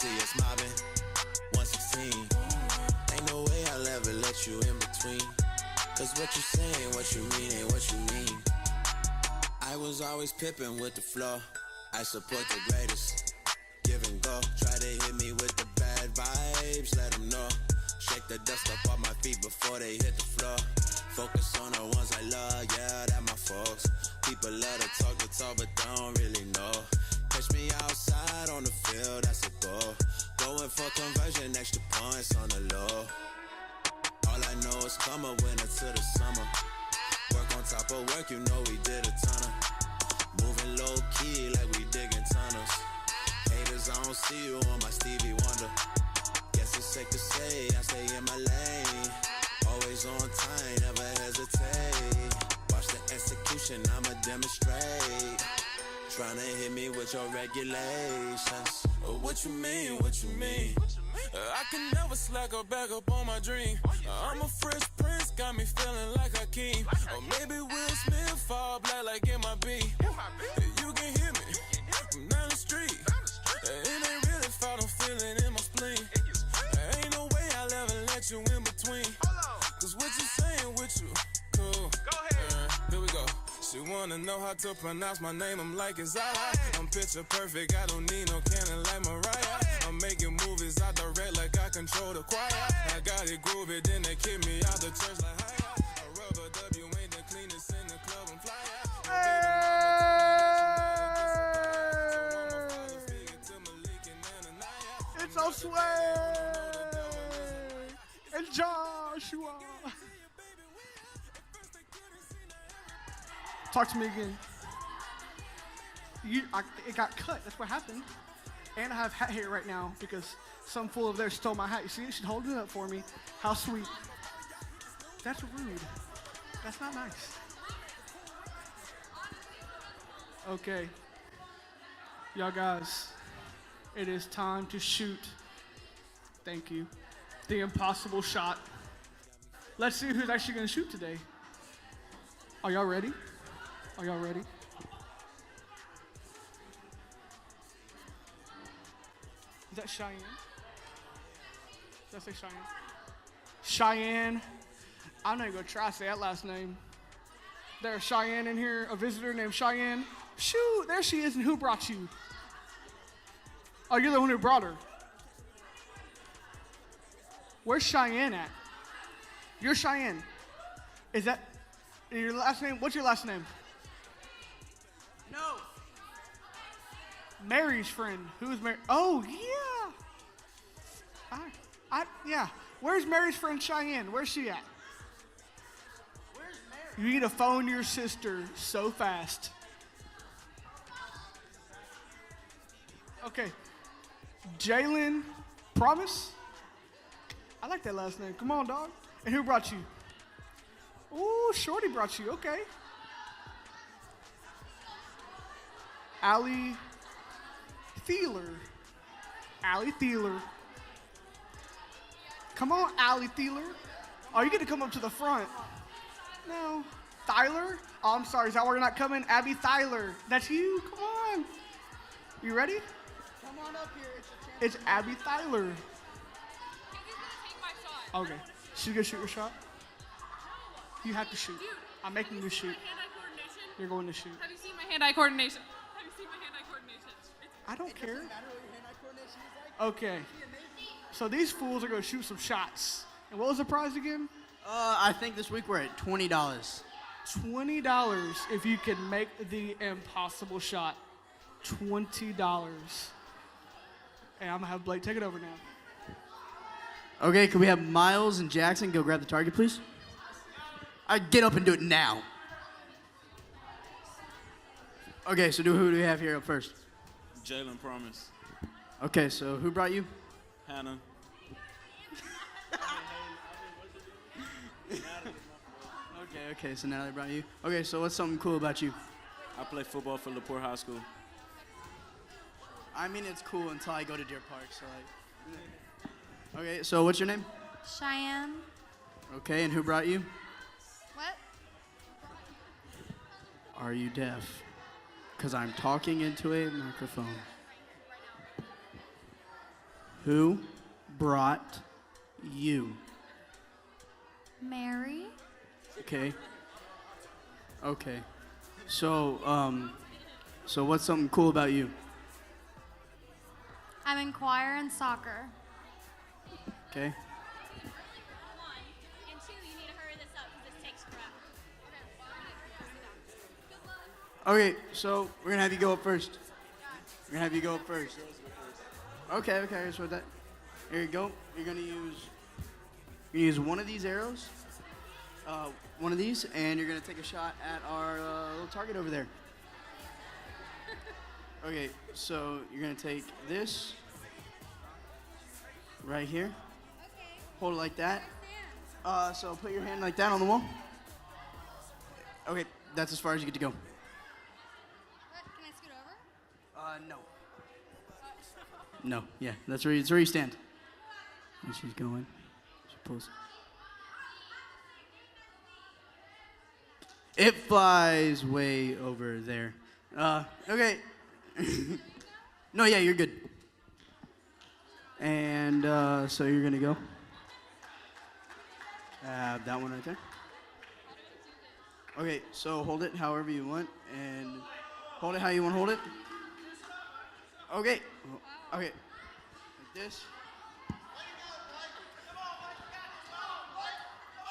see us mobbing. 116. Ain't no way I'll ever let you in between. Cause what you saying, what you mean ain't what you mean. I was always pippin' with the flow. I support the greatest. Give and go. Try to hit me with the bad vibes, let them know. Shake the dust up off my feet before they hit the floor. Focus on the ones I love, yeah, that my folks. People love to talk the talk, but don't really know. Catch me outside on the field, that's a goal. Going for conversion, extra points on the low. All I know is come a winner to the summer. Work on top of work, you know we did a ton of. Moving low key like we digging tunnels. Haters, I don't see you on my Stevie Wonder. Guess it's safe to say I stay in my lane. Always on time, never hesitate. Watch the execution, I'ma demonstrate. Tryna hit me with your regulations. Oh, what you mean, what you mean? I can never slack or back up on my dream. I'm a fresh prince, got me feeling like a king. Or maybe Will Smith fall black like MIB. You can hear me from down the street. It ain't really fault, I'm feeling in my spleen. Ain't no way I'll ever let you in between. Cause what you saying with you, cool. Go ahead. Here we go. She wanna know how to pronounce my name, I'm like it's alright. I'm picture perfect, I don't need no cannon like Mariah. I'm making movies, I direct like I control the choir. I got it groovy, then they kick me out the church like hi. A rubber W ain't the cleanest in the club, I'm fly out. It's Osway and Joshua. Talk to me again. It got cut. That's what happened. And I have hat hair right now because some fool of theirs stole my hat. You see, she's holding it up for me. How sweet. That's rude. That's not nice. Okay. Y'all guys, it is time to shoot. Thank you. The impossible shot. Let's see who's actually going to shoot today. Are y'all ready? Are y'all ready? Is that Cheyenne? Does that say Cheyenne? Cheyenne. I'm not even going to try to say that last name. There's Cheyenne in here, a visitor named Cheyenne. Shoot, there she is, and who brought you? Oh, you're the one who brought her. Where's Cheyenne at? You're Cheyenne. Is that your last name? What's your last name? No. Mary's friend. Who's Mary? Oh, yeah. Yeah. Where's Mary's friend Cheyenne? Where's she at? Where's Mary? You need to phone your sister so fast. Okay. Jalen Promise? I like that last name. Come on, dog. And who brought you? Ooh, Shorty brought you. Okay. Allie Thieler. Allie Thieler. Come on, Allie Thieler. Oh, you get to come up to the front. No. Thyler? Oh, I'm sorry. Is that why you're not coming? Abby Thyler. That's you? Come on. You ready? Come on up here. It's Abby Thyler. He's gonna take my shot. Okay. She's gonna shoot your shot? You have to shoot. Dude, I'm making you shoot. my hand-eye coordination? You're going to shoot. Have you seen my hand-eye coordination? Have you seen my hand-eye coordination? I don't care. Doesn't matter what your hand-eye coordination is like. Okay. So these fools are gonna shoot some shots. And what was the prize again? I think this week we're at $20. $20 if you can make the impossible shot. $20. And I'm gonna have Blake take it over now. Okay, can we have Miles and Jackson go grab the target, please? I get up and do it now. Okay, so who do we have here up first? Jalen Promise. Okay, so who brought you? Hannah. Okay, so Natalie brought you. Okay, so what's something cool about you? I play football for LaPorte High School. I mean, it's cool until I go to Deer Park, so like. Okay, so what's your name? Cheyenne. Okay, and who brought you? What? Are you deaf? Because I'm talking into a microphone. Who brought you? Mary. Okay. Okay. So what's something cool about you? I'm in choir and soccer. Okay. One, and two, you need to hurry this up because this takes forever. Okay, so we're gonna have you go up first. We're gonna have you go up first. Okay, okay, so that. Here you go. You're gonna use one of these arrows, one of these, and you're gonna take a shot at our little target over there. Okay, so you're gonna take this right here. Hold it like that. So put your hand like that on the wall. Okay, that's as far as you get to go. What? Can I scoot over? No. No, yeah, that's where you stand. And she's going. She pulls. It flies way over there. Okay. No, yeah, you're good. And so you're gonna go. That one right there. Okay, so hold it however you want, and hold it how you want to hold it. Okay. Okay. Like this.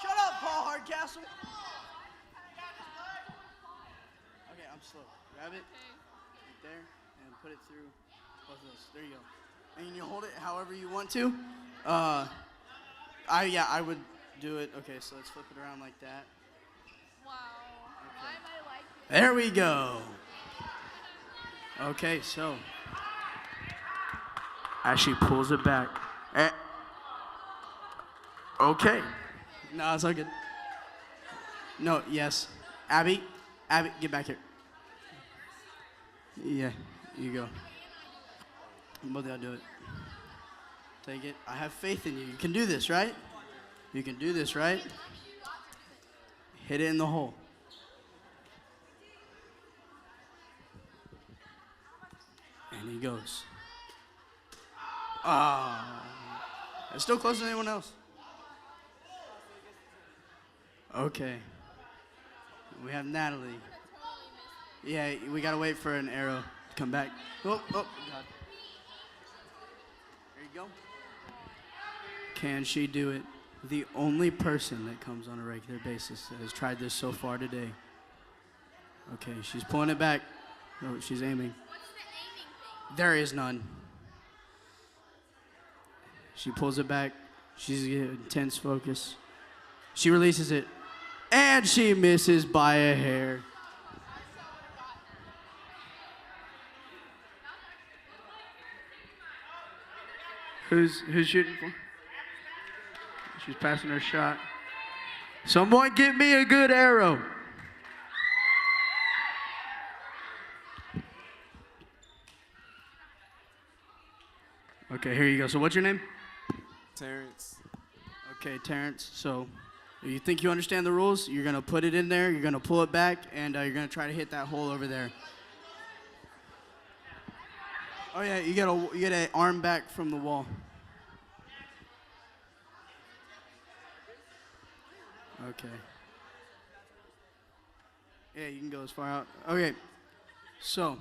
Shut up, Paul Hardcastle. Okay, I'm slow. Grab it right there and put it through both of those. There you go. And you hold it however you want to. I would do it. Okay, so let's flip it around like that. Wow. Why am I like this? There we go. Okay, so as she pulls it back. Okay. No, it's all good. No, yes. Abby, get back here. Yeah, you go. Both of y'all do it. Take it. I have faith in you. You can do this, right? You can do this, right? Hit it in the hole. And he goes. It's still closer than anyone else. Okay. We have Natalie. Yeah, we gotta wait for an arrow to come back. Oh, God. There you go. Can she do it? The only person that comes on a regular basis that has tried this so far today. Okay, she's pulling it back. Oh, she's aiming. There is none. She pulls it back. She's getting intense focus. She releases it. And she misses by a hair. Who's shooting for? She's passing her shot. Someone get me a good arrow. Okay, here you go. So what's your name? Terrence. Okay, Terrence. So you think you understand the rules? You're going to put it in there, you're going to pull it back, and you're going to try to hit that hole over there. Oh, yeah, you get an arm back from the wall. Okay. Yeah, you can go as far out. Okay, so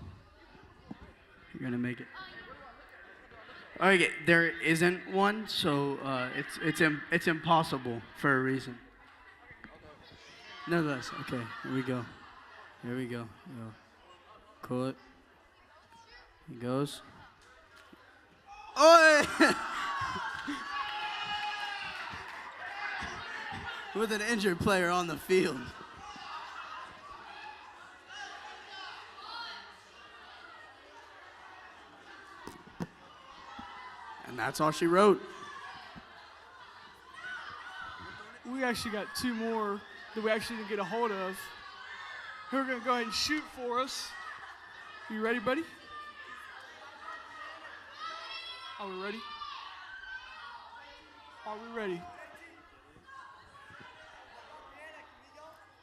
you're going to make it. Okay, there isn't one, so it's impossible for a reason. Nonetheless, okay, here we go. Here we go. Cool it. He goes. Oh! With an injured player on the field. And that's all she wrote. We actually got two more that we actually didn't get a hold of. Who are going to go ahead and shoot for us. You ready, buddy? Are we ready? Are we ready?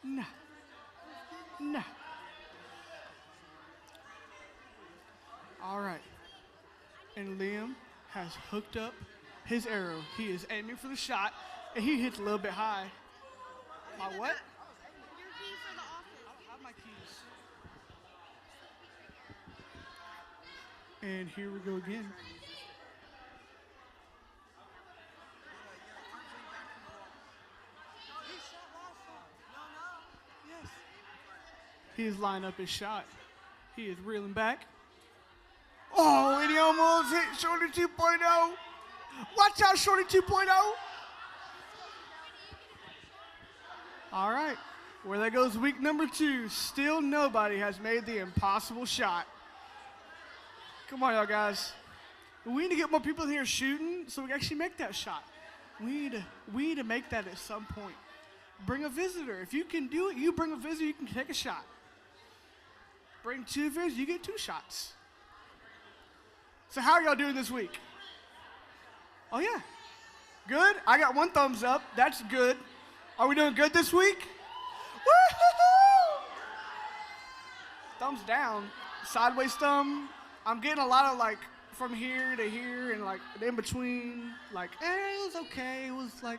No. No. All right. And Liam, has hooked up his arrow. He is aiming for the shot, and he hits a little bit high. My what? Your key for the office. I don't have my keys. And here we go again. He is lining up his shot. He is reeling back. Oh, and he almost hit Shorty 2.0. Watch out, Shorty 2.0. All right, well, there goes week number 2. Still nobody has made the impossible shot. Come on, y'all guys. We need to get more people in here shooting so we can actually make that shot. We need to make that at some point. Bring a visitor. If you can do it, you bring a visitor, you can take a shot. Bring 2 visitors, you get 2 shots. So how are y'all doing this week? Oh, yeah. Good? I got 1 thumbs up. That's good. Are we doing good this week? Woo-hoo-hoo! Thumbs down. Sideways thumb. I'm getting a lot of like from here to here and like in between. Like, it was okay. It was like,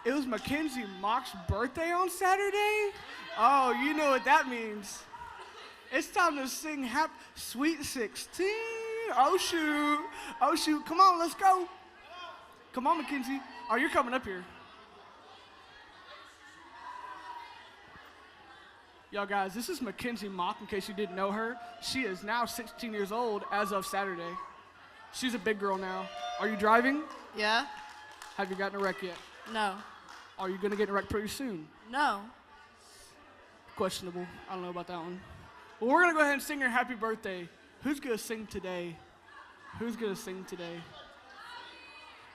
it was Mackenzie Mock's birthday on Saturday. Oh, you know what that means. It's time to sing Sweet 16. Oh, shoot. Oh, shoot. Come on, let's go. Come on, Mackenzie. Oh, you're coming up here. Y'all guys, this is Mackenzie Mock, in case you didn't know her. She is now 16 years old as of Saturday. She's a big girl now. Are you driving? Yeah? Have you gotten a wreck yet? No. Are you going to get in a wreck pretty soon? No. Questionable. I don't know about that one. Well, we're going to go ahead and sing her happy birthday. Who's going to sing today? Who's going to sing today?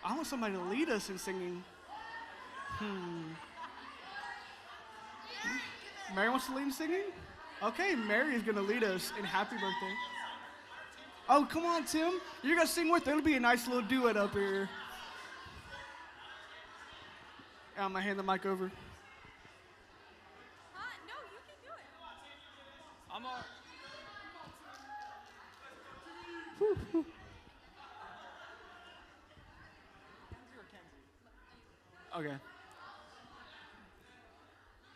I want somebody to lead us in singing. Mary wants to lead in singing? Okay, Mary is going to lead us in happy birthday. Oh, come on, Tim. You're going to sing with her. It'll be a nice little duet up here. I'm going to hand the mic over. No, you can do it. I'm all... Okay.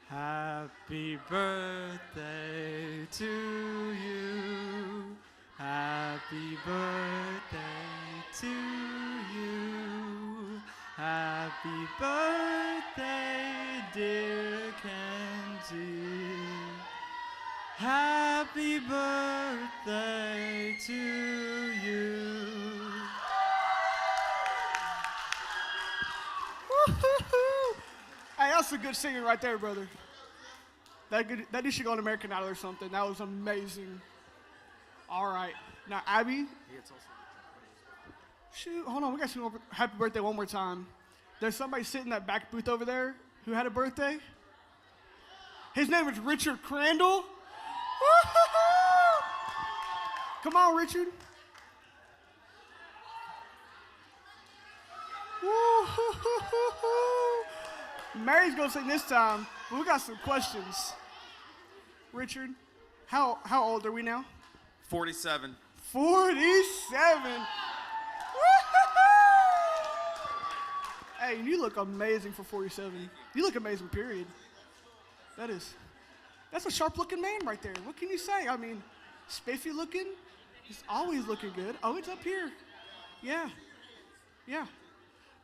Happy birthday to you. Happy birthday to you. Happy birthday, dear Kenzie. Happy birthday to you. Hey, that's a good singing right there, brother. That dude should go on American Idol or something. That was amazing. All right. Now, Abby. Shoot, hold on. We got to sing happy birthday one more time. There's somebody sitting in that back booth over there who had a birthday. His name is Richard Crandall. Come on, Richard. Mary's gonna sing this time, but we got some questions. Richard, how old are we now? 47. 47. Hey, you look amazing for 47. You look amazing, period. That's a sharp-looking man right there. What can you say? I mean, spiffy looking. He's always looking good. Oh, it's up here. Yeah.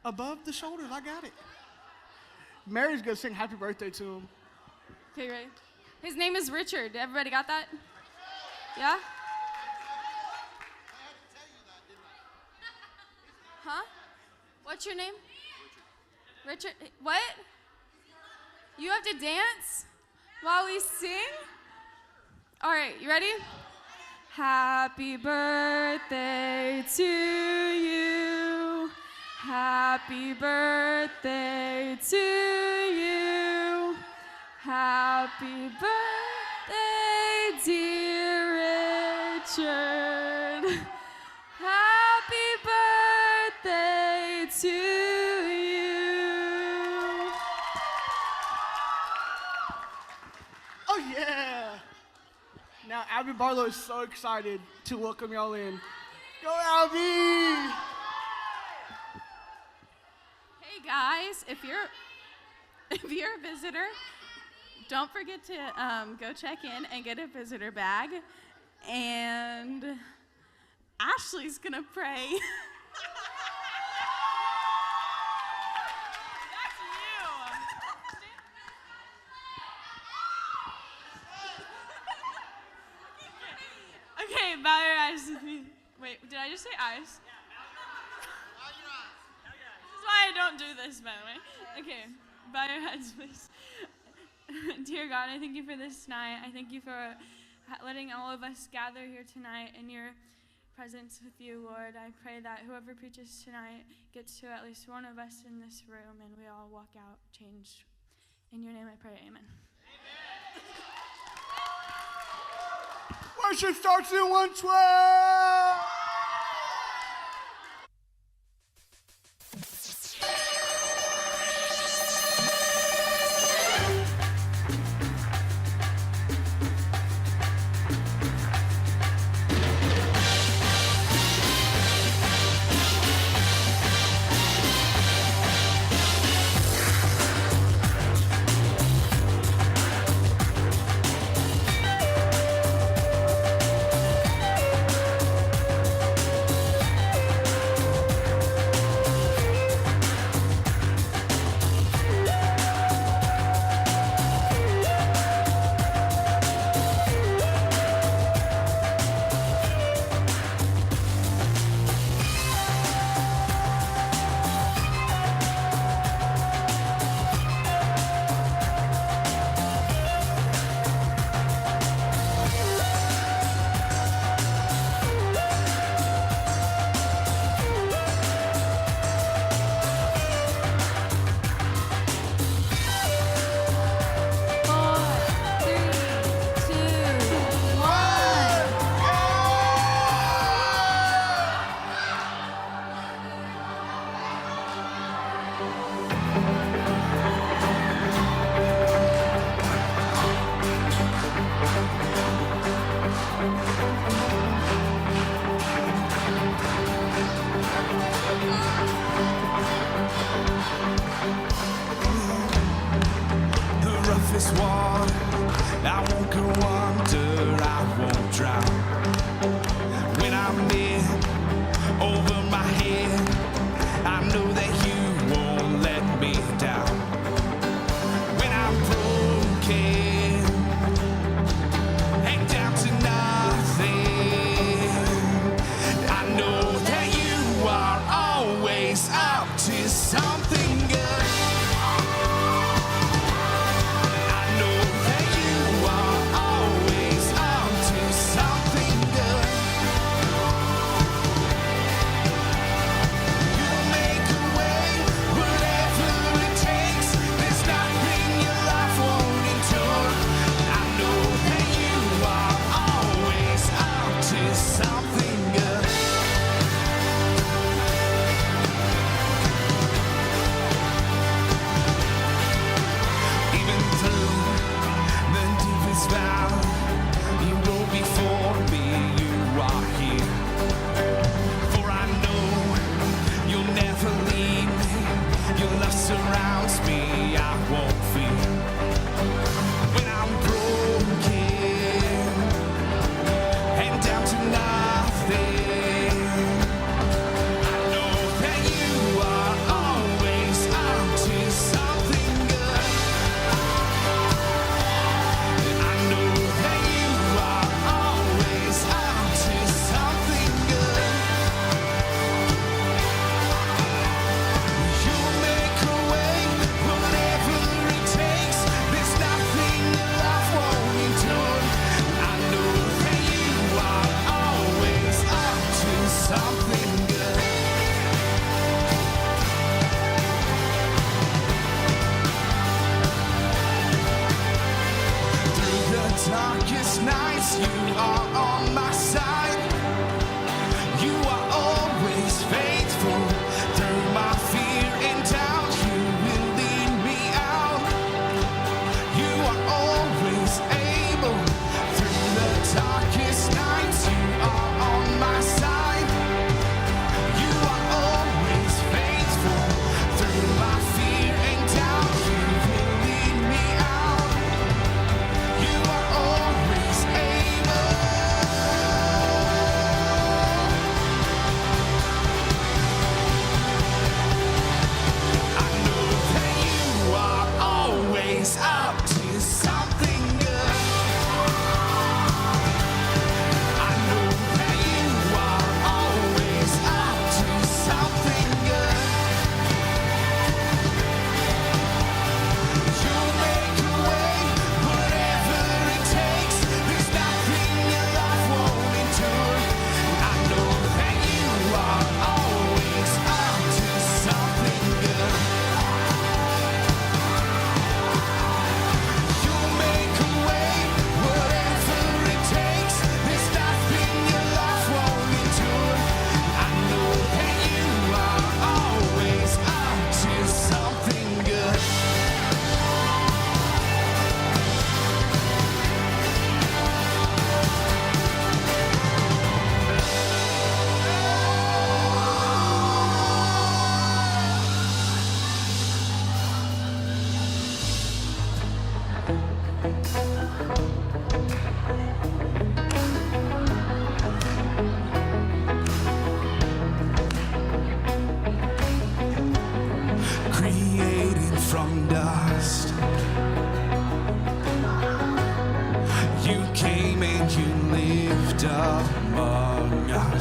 Above the shoulders, I got it. Mary's gonna sing happy birthday to him. Okay, ready? His name is Richard. Everybody got that? Yeah? Huh? What's your name? Richard. What? You have to dance while we sing? All right, you ready? Happy birthday to you. Happy birthday to you. Happy birthday, dear Richard. Happy birthday to you. Oh, yeah. Now, Abby Barlow is so excited to welcome y'all in. Go, Abby! Hey guys, if you're a visitor, don't forget to go check in and get a visitor bag. And Ashley's gonna pray. That's you. Okay, bow your eyes with me. Wait, did I just say eyes? This is why I don't do this, by the way. Okay, bow your heads, please. Dear God, I thank you for this night. I thank you for letting all of us gather here tonight in your presence with you, Lord. I pray that whoever preaches tonight gets to at least one of us in this room and we all walk out changed. In your name I pray, amen. Worship starts in 112!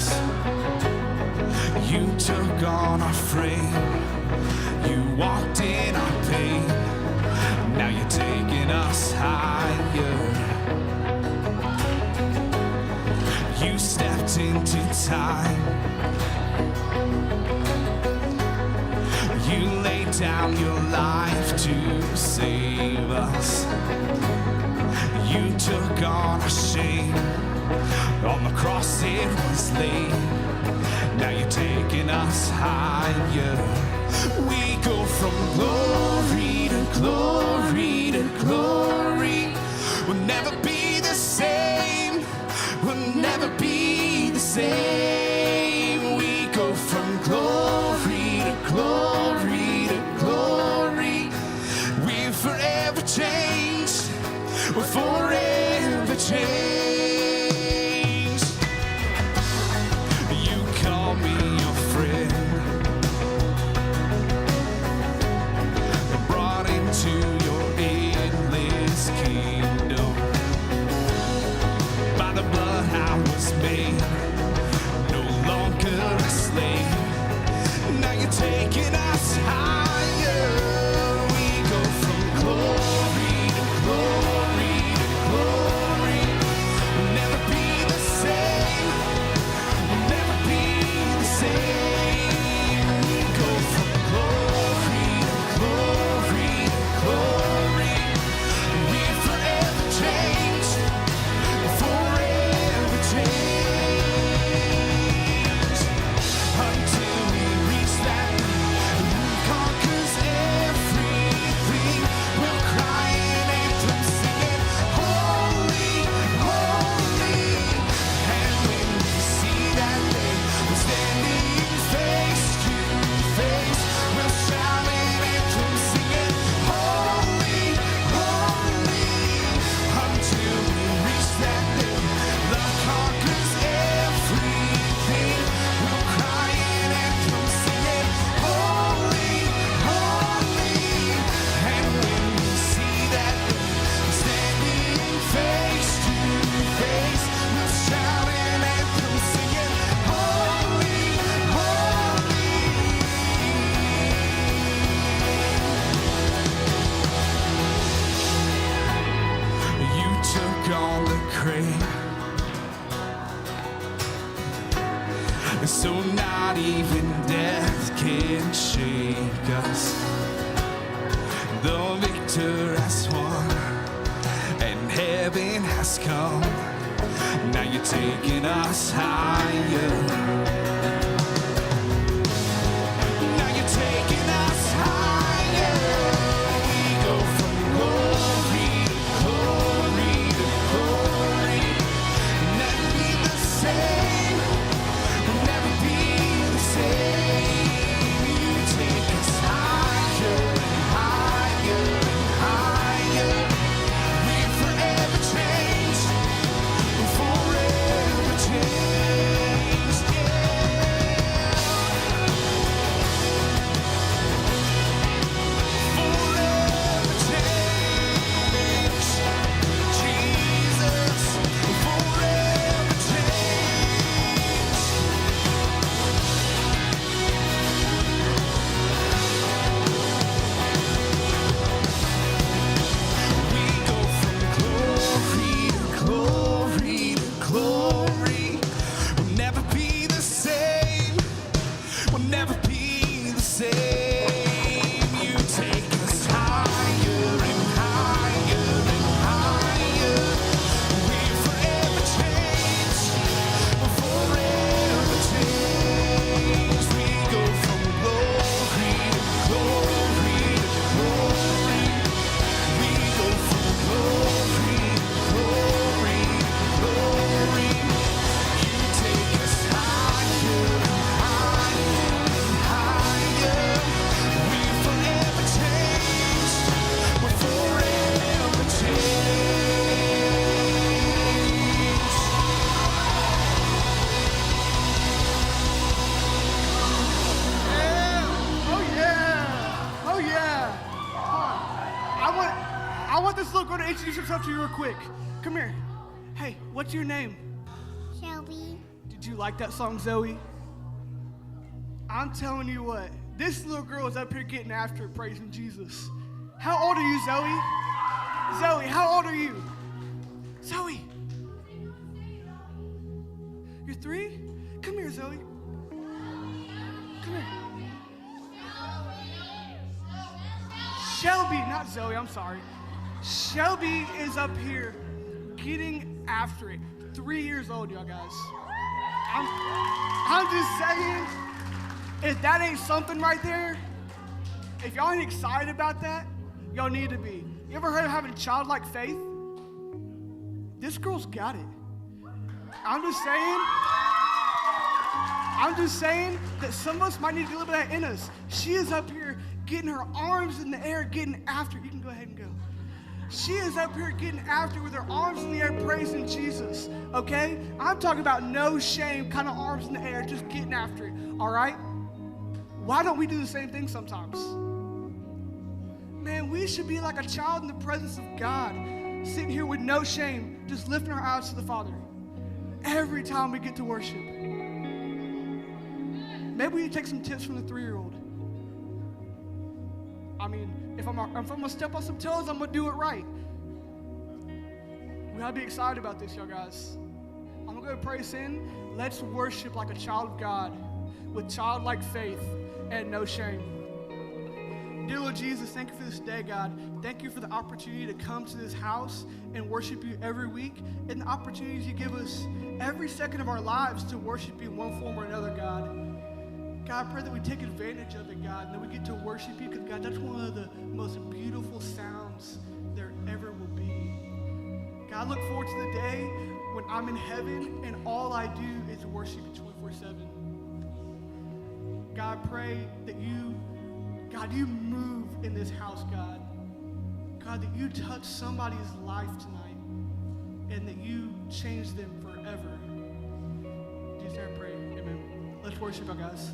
us. You took on our frame. You walked in our pain. Now you're taking us higher. You stepped into time. You laid down your life to save us. You took on our shame. On the cross it was laid. Now you're taking us higher. We go from glory to glory to glory. We'll never be the same. We'll never be the same. We go from glory to glory to glory. We're forever changed. We're forever changed. You call me your friend. Brought into your endless kingdom. By the blood I was made, no longer a slave. Now you're taking us higher. We go from glory to glory to glory. We'll never be the same. We'll never be the same. We go from glory to glory to glory. We're forever changed. Forever changed. Until we reach that who conquers everything. We'll cry an anthem singing, holy, holy. And when we see that day, we're standing face to face. We'll shout an anthem singing, holy, holy. Until we reach that day, love conquers everything. We'll cry an anthem singing, holy, holy. And when we see that day, we're standing face to face. We'll shout an anthem singing, holy, holy. You took on the crane, so not even death can shake us. The victor has won, and heaven has come. Now you're taking us higher. Now you're taking us higher. We go from glory to glory to glory. Never be the same. We'll never be the same. You take us higher and higher and higher. We're forever changed. We're forever changed. Yeah. Forever changed. Jesus, forever changed. We go from glory to glory to glory. We'll never be the same. We'll never be the same. You take us higher and higher and higher. We're forever changed. We're forever changed. We go from glory to glory to glory. We go from glory to glory to glory. You take us higher and higher and higher. We're forever changed. We're forever changed. Oh yeah! Oh yeah! I want this little girl to introduce herself to you real quick. Come here. Hey, what's your name? Shelby. Did you like that song, Zoe? I'm telling you what, this little girl is up here getting after it, praising Jesus. How old are you, Zoe? Zoe, how old are you? Zoe. You're 3? Come here, Zoe. Come here. Shelby, not Zoe, I'm sorry. Shelby is up here getting after it. 3 years old, y'all guys. I'm just saying, if that ain't something right there, if y'all ain't excited about that, y'all need to be. You ever heard of having childlike faith? This girl's got it. I'm just saying that some of us might need a little bit of that in us. She is up here getting her arms in the air, getting after it. You can go ahead and go. She is up here getting after it with her arms in the air, praising Jesus, okay? I'm talking about no shame, kind of arms in the air, just getting after it, all right? Why don't we do the same thing sometimes? Man, we should be like a child in the presence of God, sitting here with no shame, just lifting our eyes to the Father every time we get to worship. Maybe we need to take some tips from the 3-year-old. I mean, if I'm gonna step on some toes, I'm gonna do it right. We gotta be excited about this, y'all guys. I'm gonna go pray us in. Let's worship like a child of God with childlike faith and no shame. Dear Lord Jesus, thank you for this day, God. Thank you for the opportunity to come to this house and worship you every week, and the opportunities you give us every second of our lives to worship you in one form or another, God. God, I pray that we take advantage of it, God, and that we get to worship you, because, God, that's one of the most beautiful sounds there ever will be. God, I look forward to the day when I'm in heaven and all I do is worship you 24/7. God, I pray that you move in this house, God. God, that you touch somebody's life tonight and that you change them forever. In Jesus' name I pray, amen. Let's worship our guys.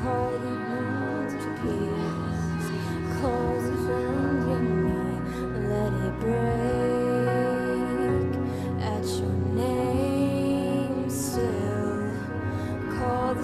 Call the moon to peace, call the wind in me, let it break at your name still. Call the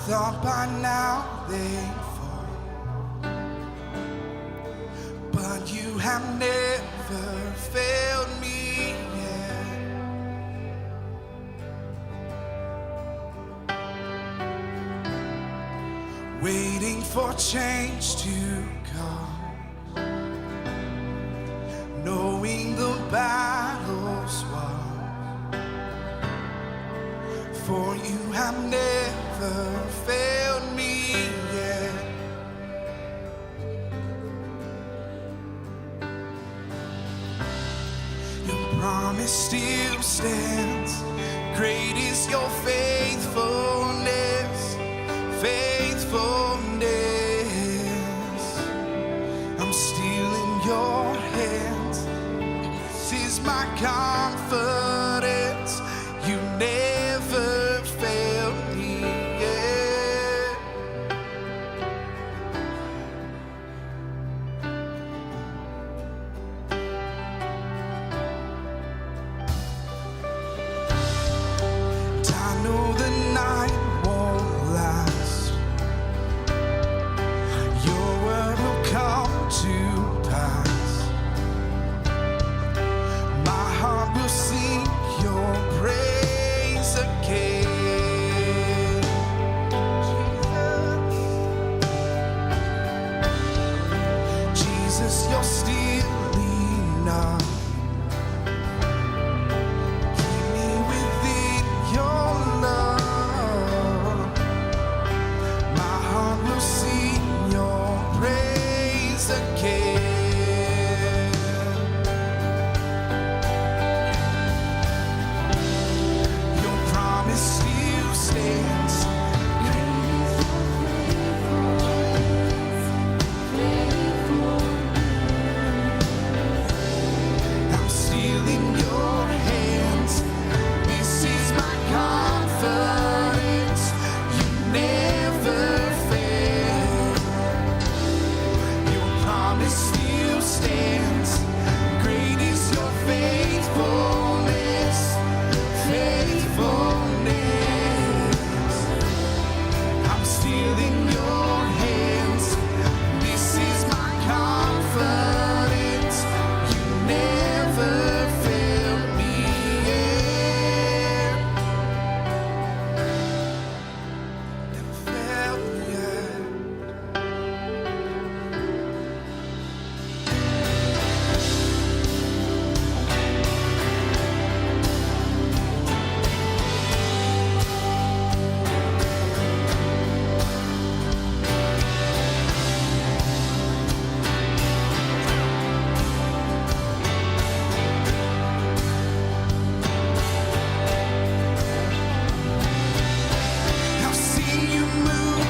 thought by now they'd fall, but you have never failed me yet. Waiting for change to come, knowing the battle's won, for you have never failed me yet. Your promise still stands, great is your faithfulness, faithfulness. I'm still in your hands, this is my confidence, you never failed me yet. And I know the night won't last, your word will come to pass. My heart will sing your praise again. Jesus, you're still enough. Keep me within your love. My heart will sing your praise again. Your promise still stands. I'm still in your hands. This is my confidence. You never fail. Your promise still stands. Great is your faithfulness, faithfulness. I'm still in your hands. This is my confidence. You never failed me yet. Never failed me yet. I've seen you move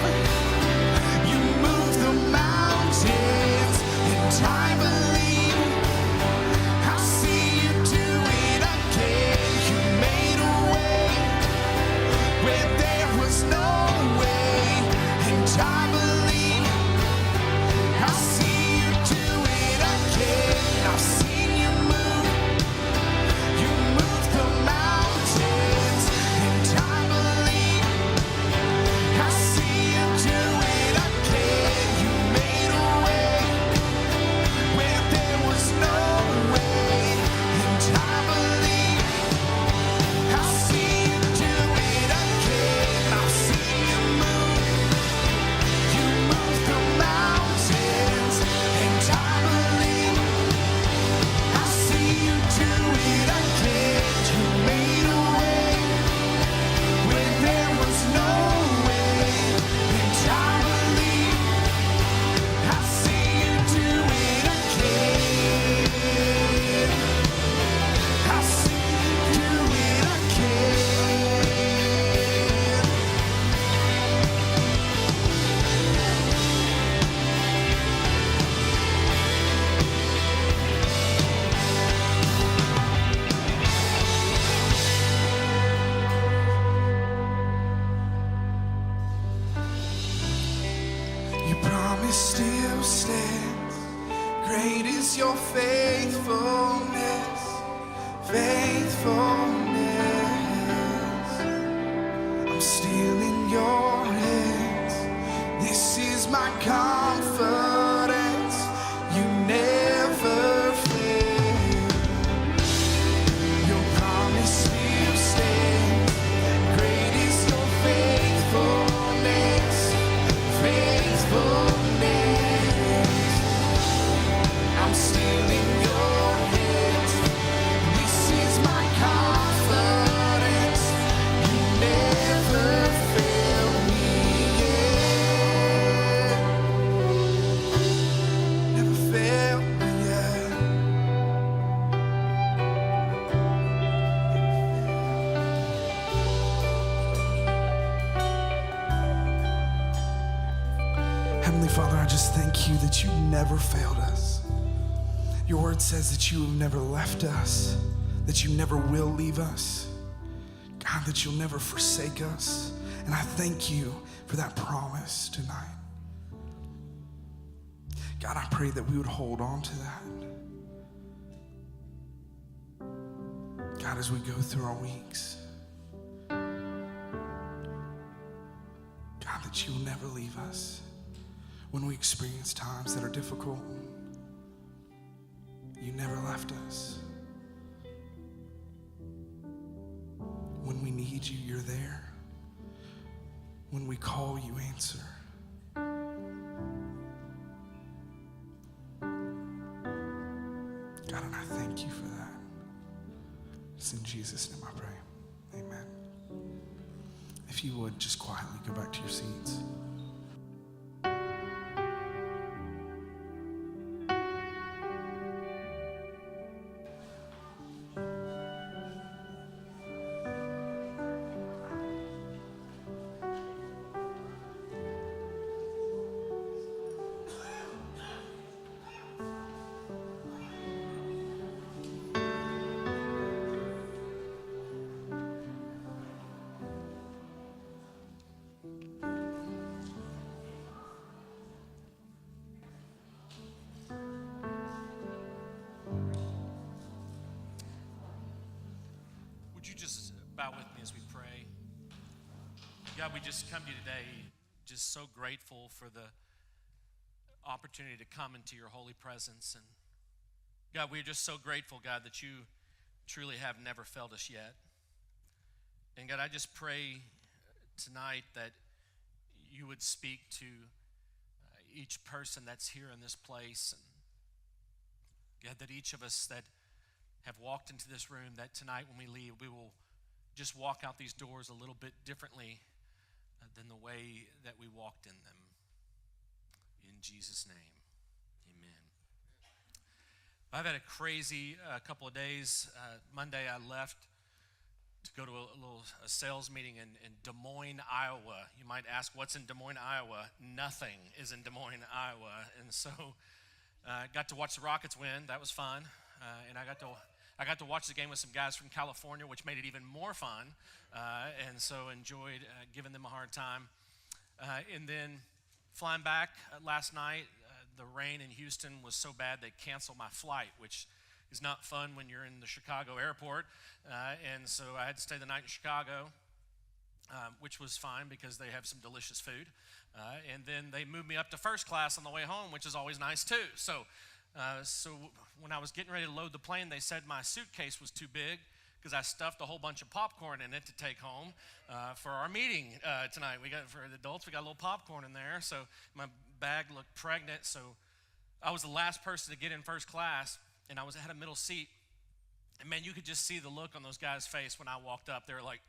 the mountains, and I believe I'll see you do it again. You made a way where there was no way, and I believe I'll see you do it again. I've seen you move the mountains, and I believe I see you do it again. You made a way where there was no way, and I believe I see you do it again. I've seen you move the mountains, and I believe I see you do it again. You made a way when there was no way, and I believe I see you do it again. I see you do it again. Your promise still stands. Great is your faithfulness, faithfulness. I'm still in your hands. just thank you that you never failed us. Your word says that you have never left us, that you never will leave us. God, that you'll never forsake us. And I thank you for that promise tonight. God, I pray that we would hold on to that. God, as we go through our weeks, God, that you will never leave us. When we experience times that are difficult, you never left us. When we need you, you're there. When we call, you answer. God, and I thank you for that. It's in Jesus' name I pray. Amen. If you would, just quietly go back to your seats. Would you just bow with me as we pray? God, we just come to you today just so grateful for the opportunity to come into your holy presence. And God, we're just so grateful, God, that you truly have never failed us yet. And God, I just pray tonight that you would speak to each person that's here in this place. And God, that each of us that have walked into this room, that tonight when we leave, we will just walk out these doors a little bit differently than the way that we walked in them. In Jesus' name, amen. I've had a crazy couple of days. Monday I left to go to a sales meeting in Des Moines, Iowa. You might ask, what's in Des Moines, Iowa? Nothing is in Des Moines, Iowa. And so I got to watch the Rockets win. That was fun. And I got to watch the game with some guys from California, which made it even more fun. And so enjoyed giving them a hard time. And then flying back last night, the rain in Houston was so bad they canceled my flight, which is not fun when you're in the Chicago airport. And so I had to stay the night in Chicago, which was fine because they have some delicious food. And then they moved me up to first class on the way home, which is always nice too. So when I was getting ready to load the plane, they said my suitcase was too big because I stuffed a whole bunch of popcorn in it to take home for our meeting tonight. For the adults, we got a little popcorn in there. So my bag looked pregnant. So I was the last person to get in first class, and I had a middle seat. And man, you could just see the look on those guys' face when I walked up. They were like,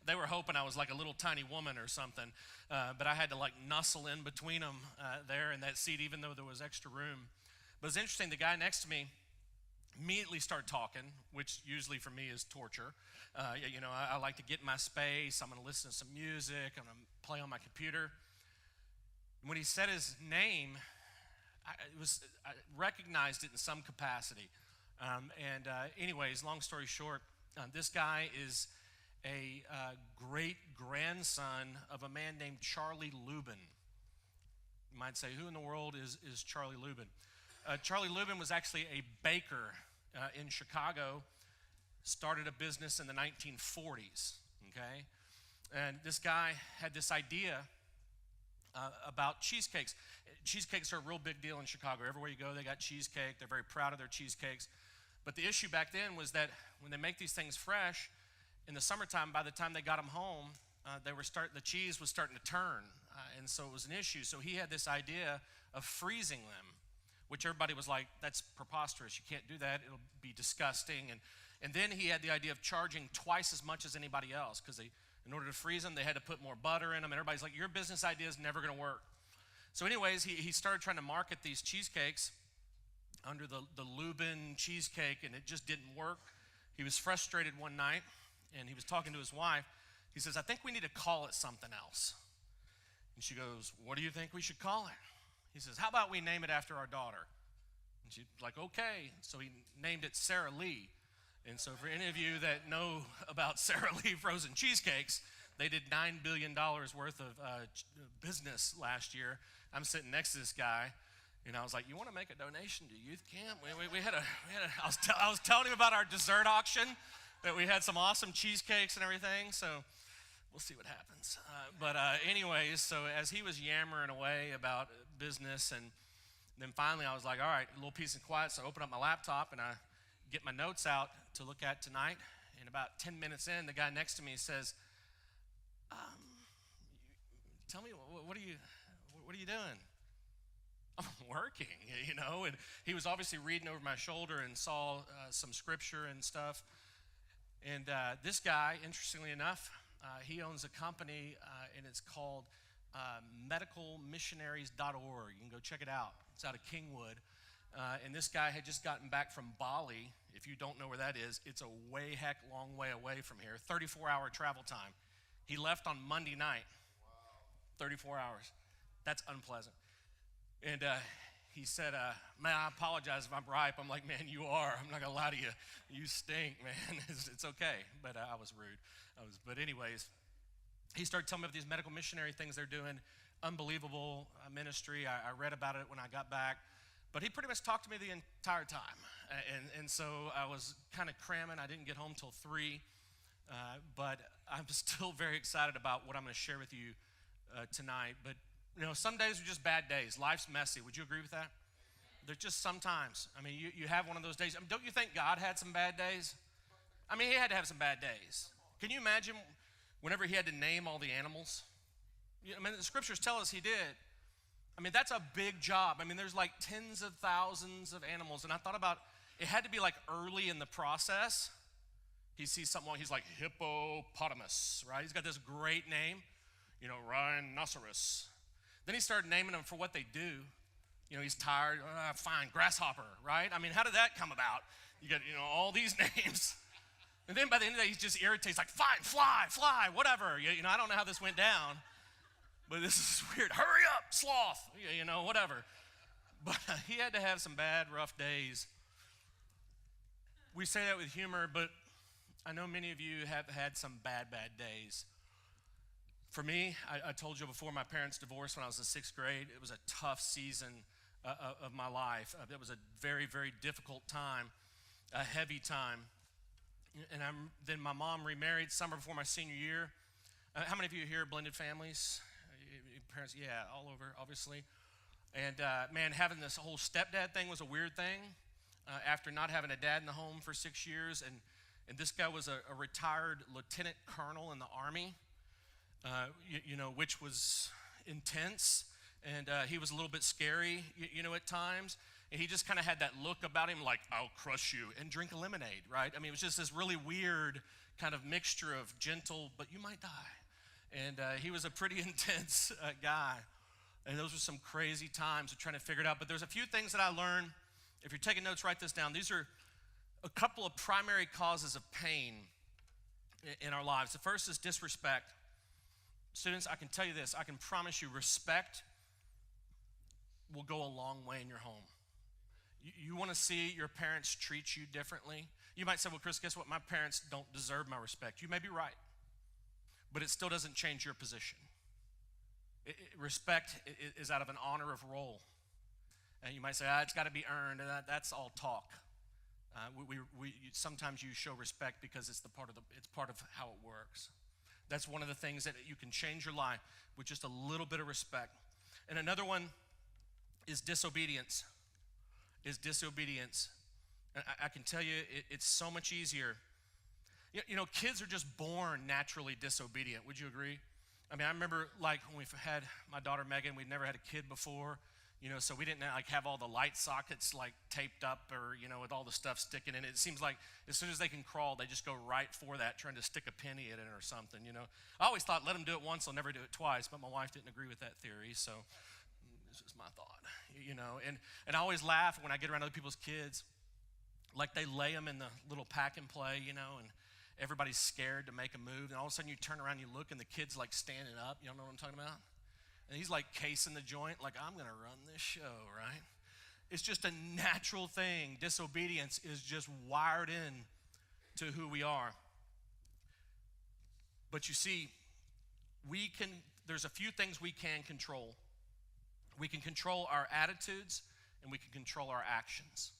they were hoping I was like a little tiny woman or something. But I had to like nuzzle in between them there in that seat, even though there was extra room. But it's interesting, the guy next to me immediately started talking, which usually for me is torture. I like to get in my space. I'm going to listen to some music. I'm going to play on my computer. And when he said his name, I recognized it in some capacity. Anyways, long story short, this guy is a great-grandson of a man named Charlie Lubin. You might say, who in the world is Charlie Lubin? Charlie Lubin was actually a baker in Chicago, started a business in the 1940s, okay? And this guy had this idea about cheesecakes. Cheesecakes are a real big deal in Chicago. Everywhere you go, they got cheesecake. They're very proud of their cheesecakes. But the issue back then was that when they make these things fresh, in the summertime, by the time they got them home, the cheese was starting to turn. And so it was an issue. So he had this idea of freezing them, which everybody was like, that's preposterous. You can't do that. It'll be disgusting. And then he had the idea of charging twice as much as anybody else because in order to freeze them, they had to put more butter in them. And everybody's like, your business idea is never going to work. So anyways, he started trying to market these cheesecakes under the Lubin cheesecake, and it just didn't work. He was frustrated one night, and he was talking to his wife. He says, I think we need to call it something else. And she goes, what do you think we should call it? He says, how about we name it after our daughter? And she's like, okay. So he named it Sara Lee. And so for any of you that know about Sara Lee frozen cheesecakes, they did $9 billion worth of business last year. I'm sitting next to this guy, and I was like, you want to make a donation to youth camp? I was telling him about our dessert auction, that we had some awesome cheesecakes and everything, so we'll see what happens. Anyways, so as he was yammering away about business, and then finally I was like, all right, a little peace and quiet, so I open up my laptop, and I get my notes out to look at tonight, and about 10 minutes in, the guy next to me says, tell me, what are you doing? I'm working, you know, and he was obviously reading over my shoulder and saw some scripture and stuff. And this guy, interestingly enough, he owns a company, and it's called medicalmissionaries.org. You can go check it out. It's out of Kingwood. And this guy had just gotten back from Bali. If you don't know where that is, it's a way heck long way away from here, 34-hour travel time. He left on Monday night. 34 hours. That's unpleasant. And he said, man, I apologize if I'm ripe. I'm like, man, you are. I'm not going to lie to you. You stink, man. It's okay. But I was rude. But anyways, he started telling me about these medical missionary things they're doing. Unbelievable ministry. I read about it when I got back. But he pretty much talked to me the entire time. And so I was kind of cramming. I didn't get home till 3. But I'm still very excited about what I'm going to share with you tonight. But, you know, some days are just bad days. Life's messy. Would you agree with that? There's just sometimes. I mean, you have one of those days. I mean, don't you think God had some bad days? I mean, he had to have some bad days. Can you imagine whenever he had to name all the animals? I mean, the scriptures tell us he did. I mean, that's a big job. I mean, there's like tens of thousands of animals. And I thought about, it had to be like early in the process. He sees something, he's like, hippopotamus, right? He's got this great name, you know, rhinoceros. Then he started naming them for what they do. You know, he's tired, fine, grasshopper, right? I mean, how did that come about? You got, you know, all these names. And then by the end of the day, he's just irritated. He's like, fine, fly, whatever. You know, I don't know how this went down, but this is weird. Hurry up, sloth, you know, whatever. But he had to have some bad, rough days. We say that with humor, but I know many of you have had some bad days. For me, I told you before, my parents divorced when I was in 6th grade. It was a tough season of my life. It was a very, very difficult time, a heavy time. And then my mom remarried summer before my senior year. How many of you here blended families? Parents, yeah, all over, obviously. And man, having this whole stepdad thing was a weird thing. After not having a dad in the home for 6 years, and this guy was a retired lieutenant colonel in the Army, you know, which was intense, and he was a little bit scary, you know, at times. And he just kind of had that look about him like, I'll crush you, and drink a lemonade, right? I mean, it was just this really weird kind of mixture of gentle, but you might die. And he was a pretty intense guy. And those were some crazy times of trying to figure it out. But there's a few things that I learned. If you're taking notes, write this down. These are a couple of primary causes of pain in our lives. The first is disrespect. Students, I can tell you this. I can promise you respect will go a long way in your home. You want to see your parents treat you differently? You might say, well, Chris, guess what? My parents don't deserve my respect. You may be right, but it still doesn't change your position. Respect is out of an honor of role. And you might say, it's got to be earned, and that's all talk. Sometimes you show respect because it's part of how it works. That's one of the things that you can change your life with just a little bit of respect. And another one is disobedience. And I can tell you, it's so much easier. You know, kids are just born naturally disobedient. Would you agree? I mean, I remember like when we had my daughter Megan, we'd never had a kid before. You know, so we didn't like have all the light sockets like taped up or, you know, with all the stuff sticking in it. It seems like as soon as they can crawl, they just go right for that, trying to stick a penny in it or something, you know. I always thought, let them do it once, they'll never do it twice, but my wife didn't agree with that theory, so it's just my thought, you know. And I always laugh when I get around other people's kids, like they lay them in the little pack and play, you know, and everybody's scared to make a move, and all of a sudden you turn around, you look, and the kid's like standing up, you don't know what I'm talking about? And he's like casing the joint, like, I'm going to run this show, right? It's just a natural thing. Disobedience is just wired in to who we are. But you see, there's a few things we can control. We can control our attitudes and we can control our actions.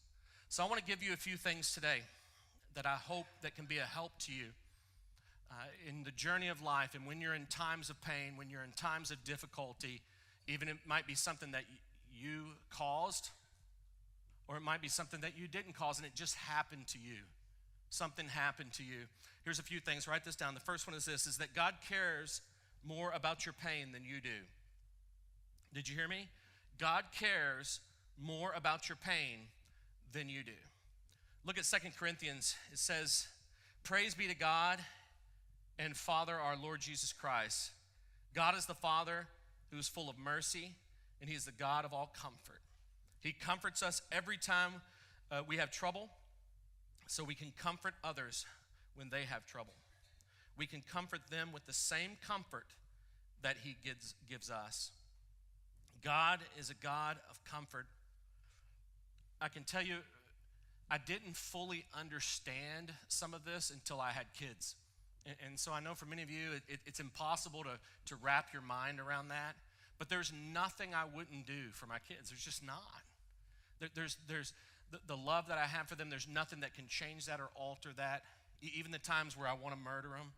So I want to give you a few things today that I hope that can be a help to you in the journey of life, and when you're in times of pain, when you're in times of difficulty. Even it might be something that you caused, or it might be something that you didn't cause and it just happened to you. Something happened to you. Here's a few things. Write this down. The first one is this, is that God cares more about your pain than you do. Did you hear me? God cares more about your pain than you do. Look at 2 Corinthians. It says, praise be to God and Father, our Lord Jesus Christ. God is the Father who is full of mercy, and he is the God of all comfort. He comforts us every time we have trouble, so we can comfort others when they have trouble. We can comfort them with the same comfort that he gives us. God is a God of comfort. I can tell you, I didn't fully understand some of this until I had kids. And so I know for many of you, it's impossible to wrap your mind around that. But there's nothing I wouldn't do for my kids. There's just not. There's the love that I have for them. There's nothing that can change that or alter that. Even the times where I want to murder them,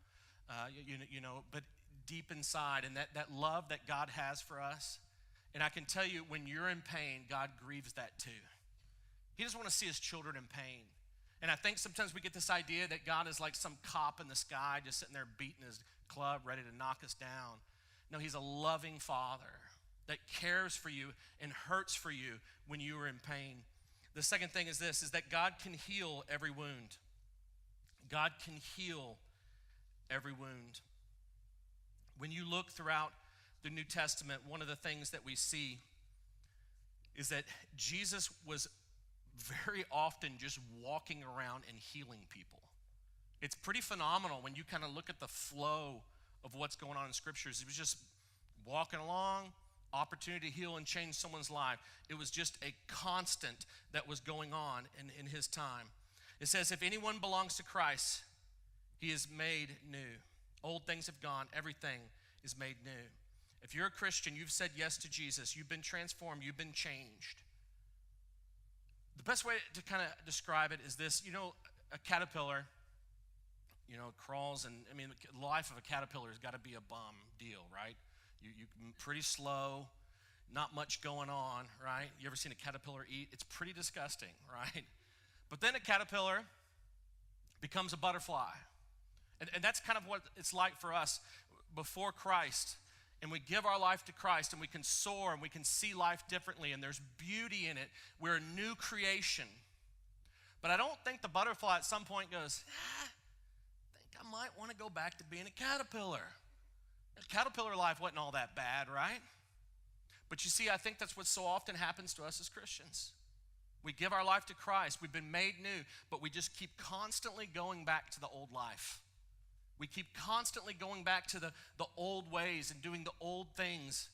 but deep inside, and that love that God has for us. And I can tell you, when you're in pain, God grieves that too. He doesn't want to see his children in pain. And I think sometimes we get this idea that God is like some cop in the sky just sitting there beating his club, ready to knock us down. No, he's a loving Father that cares for you and hurts for you when you are in pain. The second thing is this, is that God can heal every wound. God can heal every wound. When you look throughout the New Testament, one of the things that we see is that Jesus was very often just walking around and healing people. It's pretty phenomenal when you kind of look at the flow of what's going on in scriptures. He was just walking along, opportunity to heal and change someone's life. It was just a constant that was going on in his time. It says, if anyone belongs to Christ, he is made new. Old things have gone, everything is made new. If you're a Christian, you've said yes to Jesus, you've been transformed, you've been changed. The best way to kind of describe it is this, a caterpillar, crawls, and the life of a caterpillar has got to be a bum deal, right? You pretty slow, not much going on, right? You ever seen a caterpillar eat? It's pretty disgusting, right? But then a caterpillar becomes a butterfly. And that's kind of what it's like for us before Christ. And we give our life to Christ, and we can soar, and we can see life differently, and there's beauty in it. We're a new creation. But I don't think the butterfly at some point goes, I think I might want to go back to being a caterpillar. Caterpillar life wasn't all that bad, right? But you see, I think that's what so often happens to us as Christians. We give our life to Christ. We've been made new, but we just keep constantly going back to the old life. We keep constantly going back to the old ways and doing the old things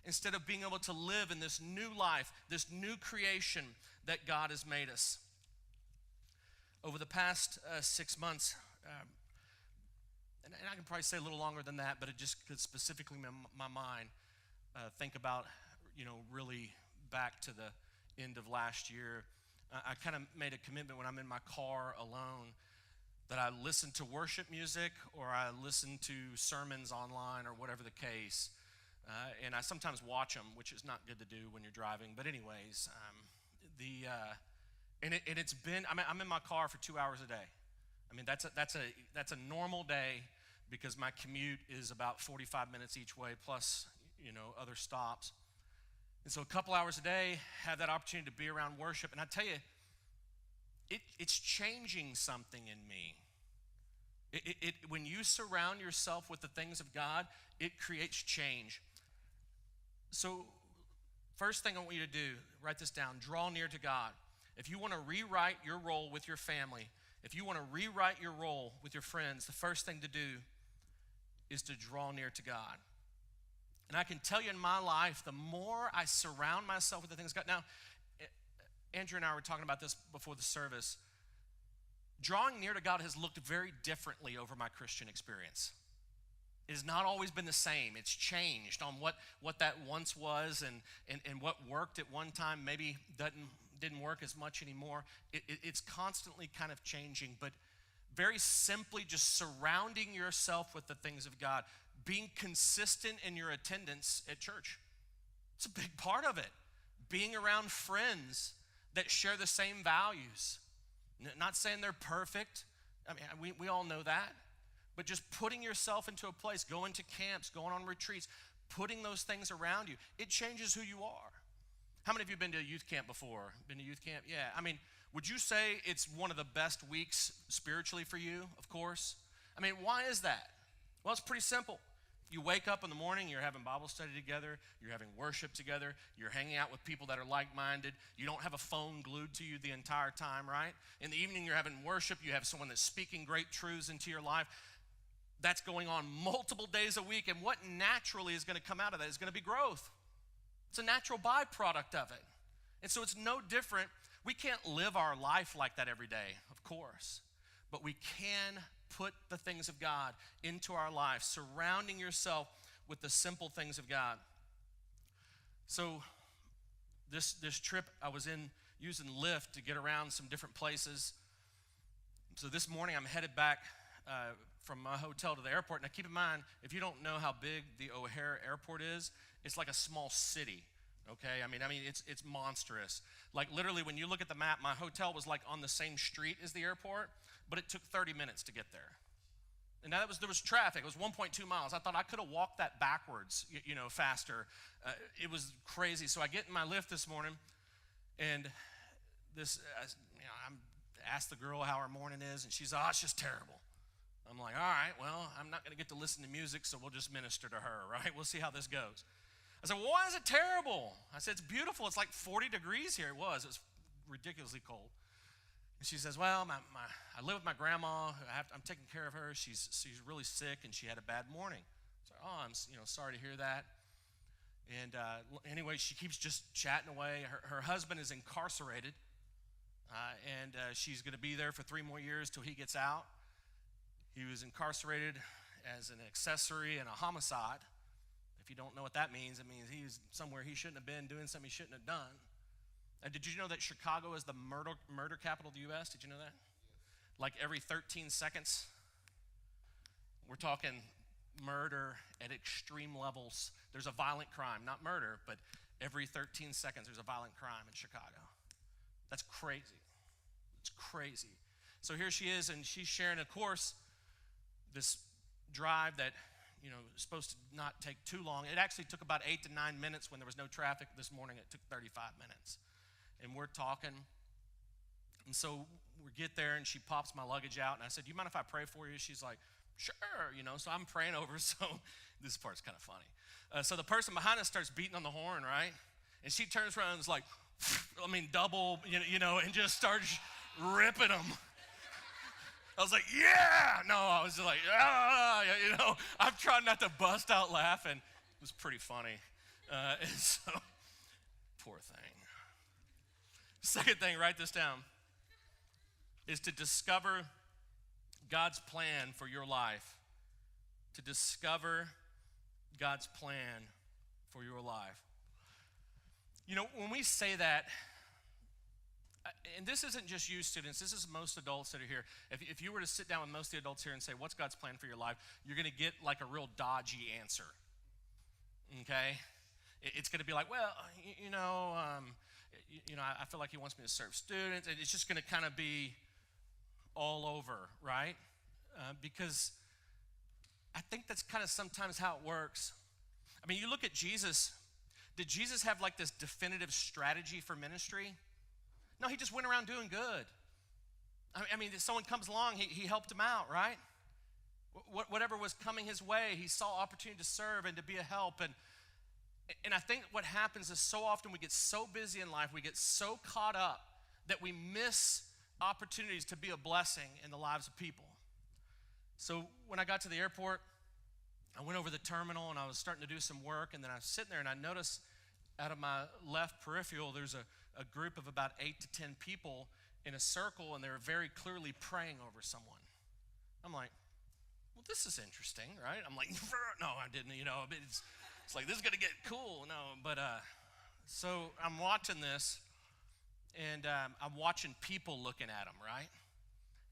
instead of being able to live in this new life, this new creation that God has made us. Over the past 6 months, and I can probably say a little longer than that, but it just could specifically my mind think about, really back to the end of last year. I kind of made a commitment when I'm in my car alone that I listen to worship music or I listen to sermons online or whatever the case. And I sometimes watch them, which is not good to do when you're driving. But anyways, it's been, I'm in my car for 2 hours a day. That's a normal day because my commute is about 45 minutes each way plus, other stops. And so a couple hours a day, have that opportunity to be around worship. And I tell you, it's changing something in me. When you surround yourself with the things of God, it creates change. So first thing I want you to do, write this down, draw near to God. If you want to rewrite your role with your family, if you want to rewrite your role with your friends, the first thing to do is to draw near to God. And I can tell you in my life, the more I surround myself with the things of God. Now, Andrew and I were talking about this before the service. Drawing near to God has looked very differently over my Christian experience. It has not always been the same. It's changed on what that once was, and what worked at one time maybe didn't work as much anymore. It's constantly kind of changing, but very simply just surrounding yourself with the things of God, being consistent in your attendance at church. It's a big part of it. Being around friends that share the same values. Not saying they're perfect. I mean, we all know that. But just putting yourself into a place, going to camps, going on retreats, putting those things around you, it changes who you are. How many of you have been to a youth camp before? Been to youth camp? Yeah. I mean, would you say it's one of the best weeks spiritually for you? Of course. I mean, why is that? Well, it's pretty simple. You wake up in the morning, you're having Bible study together, you're having worship together, you're hanging out with people that are like-minded, you don't have a phone glued to you the entire time, right? In the evening, you're having worship, you have someone that's speaking great truths into your life. That's going on multiple days a week, and what naturally is going to come out of that is going to be growth. It's a natural byproduct of it. And so it's no different. We can't live our life like that every day, of course, but we can put the things of God into our life, surrounding yourself with the simple things of God. So this trip, I was using Lyft to get around some different places. So this morning, I'm headed back from my hotel to the airport. Now, keep in mind, if you don't know how big the O'Hare Airport is, it's like a small city. Okay, I mean, it's monstrous. Like literally, when you look at the map, my hotel was like on the same street as the airport, but it took 30 minutes to get there. And now there was traffic. It was 1.2 miles. I thought I could have walked that backwards, faster. It was crazy. So I get in my Lyft this morning, and I'm asked the girl how her morning is, and she's, it's just terrible. I'm like, all right, well, I'm not going to get to listen to music, so we'll just minister to her, right? We'll see how this goes. I said, well, why is it terrible? I said, it's beautiful. It's like 40 degrees here. It was ridiculously cold. And she says, well, I live with my grandma. I'm taking care of her. She's really sick, and she had a bad morning. So, I'm sorry to hear that. And anyway, she keeps just chatting away. Her husband is incarcerated, and she's going to be there for 3 more years till he gets out. He was incarcerated as an accessory in a homicide. If you don't know what that means, it means he was somewhere he shouldn't have been, doing something he shouldn't have done. Did you know that Chicago is the murder capital of the U.S.? Did you know that? Like every 13 seconds, we're talking murder at extreme levels. There's a violent crime, not murder, but every 13 seconds there's a violent crime in Chicago. That's crazy. It's crazy. So here she is, and she's sharing, of course, this drive that is supposed to not take too long. It actually took about 8 to 9 minutes when there was no traffic. This morning it took 35 minutes. And we're talking. And so we get there, and she pops my luggage out, and I said, do you mind if I pray for you? She's like, sure, so I'm praying over. So this part's kind of funny. So the person behind us starts beating on the horn, right? And she turns around and is like, double, and just starts ripping them. I was like, yeah! No, I was like, I'm trying not to bust out laughing. It was pretty funny. And so, poor thing. Second thing, write this down, is to discover God's plan for your life. To discover God's plan for your life. When we say that, and this isn't just you students, this is most adults that are here. If you were to sit down with most of the adults here and say, what's God's plan for your life? You're going to get like a real dodgy answer, okay? It's going to be like, well, I feel like he wants me to serve students. It's just going to kind of be all over, right? Because I think that's kind of sometimes how it works. I mean, you look at Jesus. Did Jesus have like this definitive strategy for ministry? No, he just went around doing good. I mean, if someone comes along, he helped him out, right? Whatever was coming his way, he saw opportunity to serve and to be a help. And I think what happens is so often we get so busy in life, we get so caught up that we miss opportunities to be a blessing in the lives of people. So when I got to the airport, I went over the terminal and I was starting to do some work, and then I was sitting there and I noticed out of my left peripheral there's a group of about 8 to 10 people in a circle, and they were very clearly praying over someone. I'm like, well, this is interesting, right? I'm like, no, I didn't, it's like, this is gonna get cool. No, but so I'm watching this, and I'm watching people looking at them, right?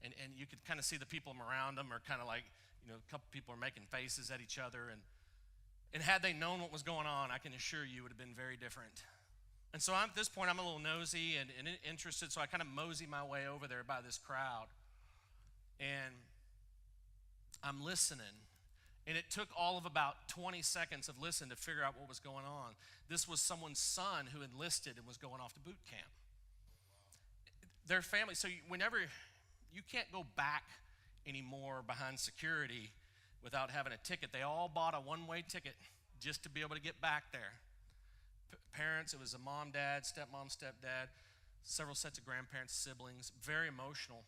And you could kind of see the people around them are kind of like, a couple people are making faces at each other, and had they known what was going on, I can assure you it would have been very different. And so at this point, I'm a little nosy and interested, so I kind of mosey my way over there by this crowd. And I'm listening. And it took all of about 20 seconds of listening to figure out what was going on. This was someone's son who enlisted and was going off to boot camp. Their family, so whenever, you can't go back anymore behind security without having a ticket. They all bought a one-way ticket just to be able to get back there. Parents, it was a mom, dad, stepmom, stepdad, several sets of grandparents, siblings, very emotional.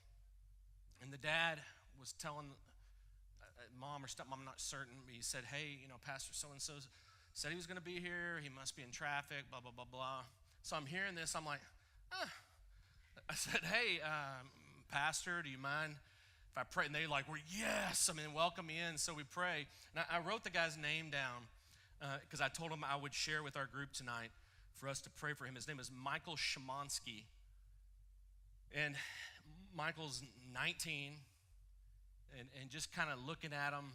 And the dad was telling mom or stepmom, I'm not certain, but he said, hey, Pastor so-and-so said he was going to be here. He must be in traffic, blah, blah, blah, blah. So I'm hearing this. I'm like, I said, hey, Pastor, do you mind if I pray? And they like, well, yes. Welcome me in. So we pray. And I wrote the guy's name down because I told him I would share with our group tonight for us to pray for him. His name is Michael Shemansky. And Michael's 19 and just kind of looking at him,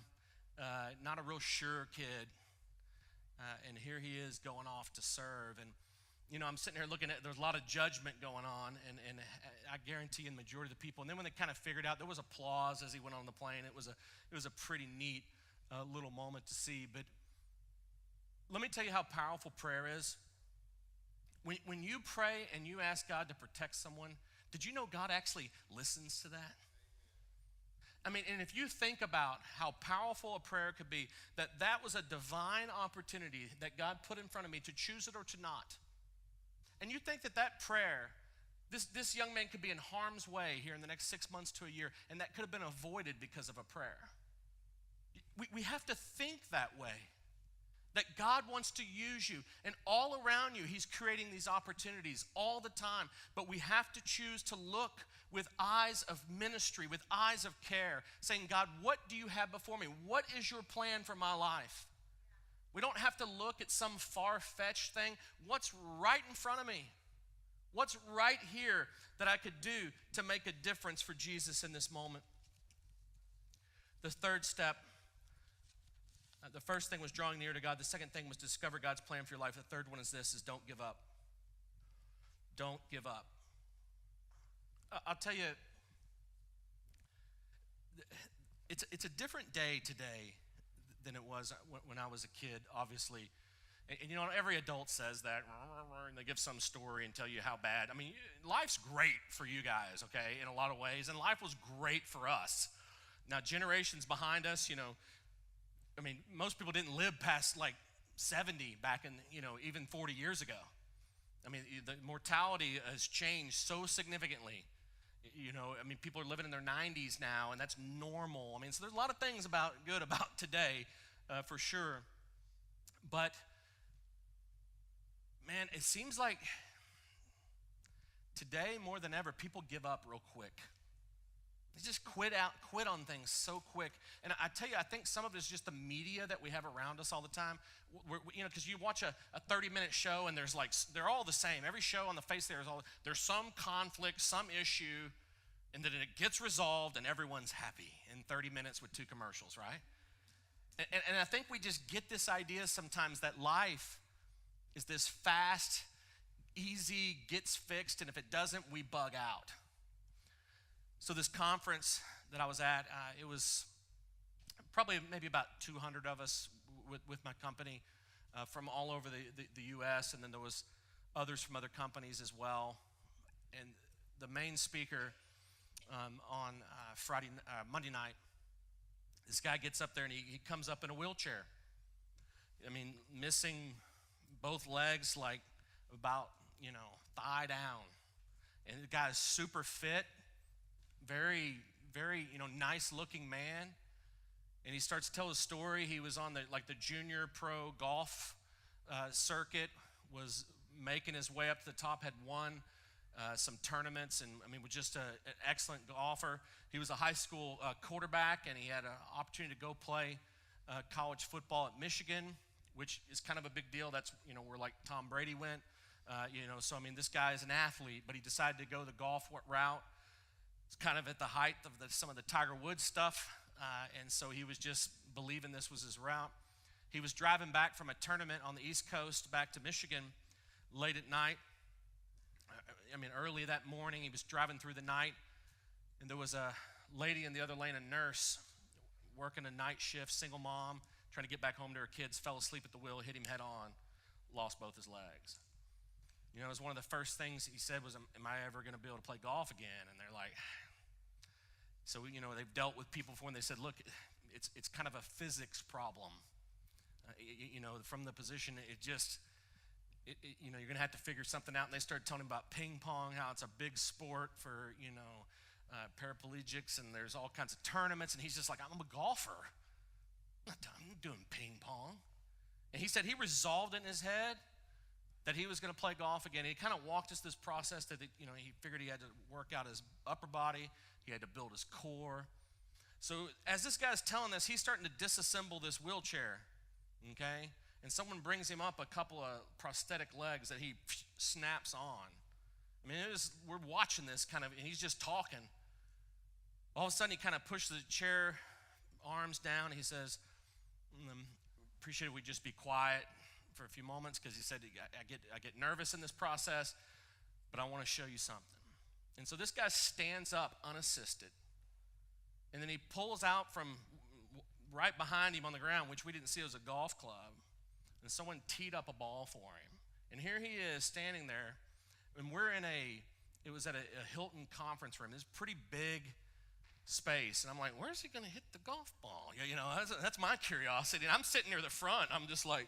not a real sure kid. And here he is going off to serve. And I'm sitting here looking at, there's a lot of judgment going on, and I guarantee the majority of the people. And then when they kind of figured out, there was applause as he went on the plane. It was a pretty neat little moment to see. But let me tell you how powerful prayer is. When you pray and you ask God to protect someone, did you know God actually listens to that? And if you think about how powerful a prayer could be, that was a divine opportunity that God put in front of me to choose it or to not. And you think that prayer, this young man could be in harm's way here in the next 6 months to a year, and that could have been avoided because of a prayer. We have to think that way, that God wants to use you, and all around you, he's creating these opportunities all the time, but we have to choose to look with eyes of ministry, with eyes of care, saying, God, what do you have before me? What is your plan for my life? We don't have to look at some far-fetched thing. What's right in front of me? What's right here that I could do to make a difference for Jesus in this moment? The third step, the first thing was drawing near to God. The second thing was discover God's plan for your life. The third one is this, is don't give up. Don't give up. I'll tell you, it's a different day today than it was when I was a kid, obviously. And every adult says that, and they give some story and tell you how bad. Life's great for you guys, okay, in a lot of ways, and life was great for us. Now, generations behind us, most people didn't live past like 70 back in, even 40 years ago. The mortality has changed so significantly. People are living in their 90s now, and that's normal. So there's a lot of things good about today, for sure. But, man, it seems like today more than ever, people give up real quick. They just quit on things so quick. And I tell you, I think some of it is just the media that we have around us all the time. Because you watch a 30-minute show and they're all the same. Every show on the face there's some conflict, some issue, and then it gets resolved and everyone's happy in 30 minutes with 2 commercials, right? And I think we just get this idea sometimes that life is this fast, easy, gets fixed, and if it doesn't, we bug out. So this conference that I was at, it was probably maybe about 200 of us with my company from all over the U.S., and then there was others from other companies as well. And the main speaker on Monday night, this guy gets up there and he comes up in a wheelchair. Missing both legs, like about, thigh down. And the guy is super fit. Very, very, nice looking man. And he starts to tell his story. He was on the junior pro golf circuit, was making his way up to the top, had won some tournaments, and was just an excellent golfer. He was a high school quarterback, and he had an opportunity to go play college football at Michigan, which is kind of a big deal. That's where like Tom Brady went. So this guy is an athlete, but he decided to go the golf route. It's kind of at the height of some of the Tiger Woods stuff, and so he was just believing this was his route. He was driving back from a tournament on the East Coast back to Michigan late at night. Early that morning, he was driving through the night, and there was a lady in the other lane, a nurse, working a night shift, single mom, trying to get back home to her kids, fell asleep at the wheel, hit him head on, lost both his legs. It was one of the first things he said was, am I ever going to be able to play golf again? And they're like, so, they've dealt with people before, and they said, look, it's kind of a physics problem. From the position, you're going to have to figure something out. And they started telling him about ping pong, how it's a big sport for, paraplegics, and there's all kinds of tournaments. And he's just like, I'm a golfer. I'm not doing ping pong. And he said he resolved in his head that he was going to play golf again. He kind of walked us this process that, he figured he had to work out his upper body. He had to build his core. So as this guy's telling this, he's starting to disassemble this wheelchair, okay? And someone brings him up a couple of prosthetic legs that he snaps on. We're watching this kind of, and he's just talking. All of a sudden, he kind of pushes the chair arms down. He says, appreciate it, we just be quiet for a few moments, because he said, I get nervous in this process, but I want to show you something. And so this guy stands up unassisted, and then he pulls out from right behind him on the ground, which we didn't see, was a golf club, and someone teed up a ball for him. And here he is standing there, and it was at a Hilton conference room. This pretty big space, and I'm like, where's he going to hit the golf ball? That's my curiosity. And I'm sitting near the front. I'm just like,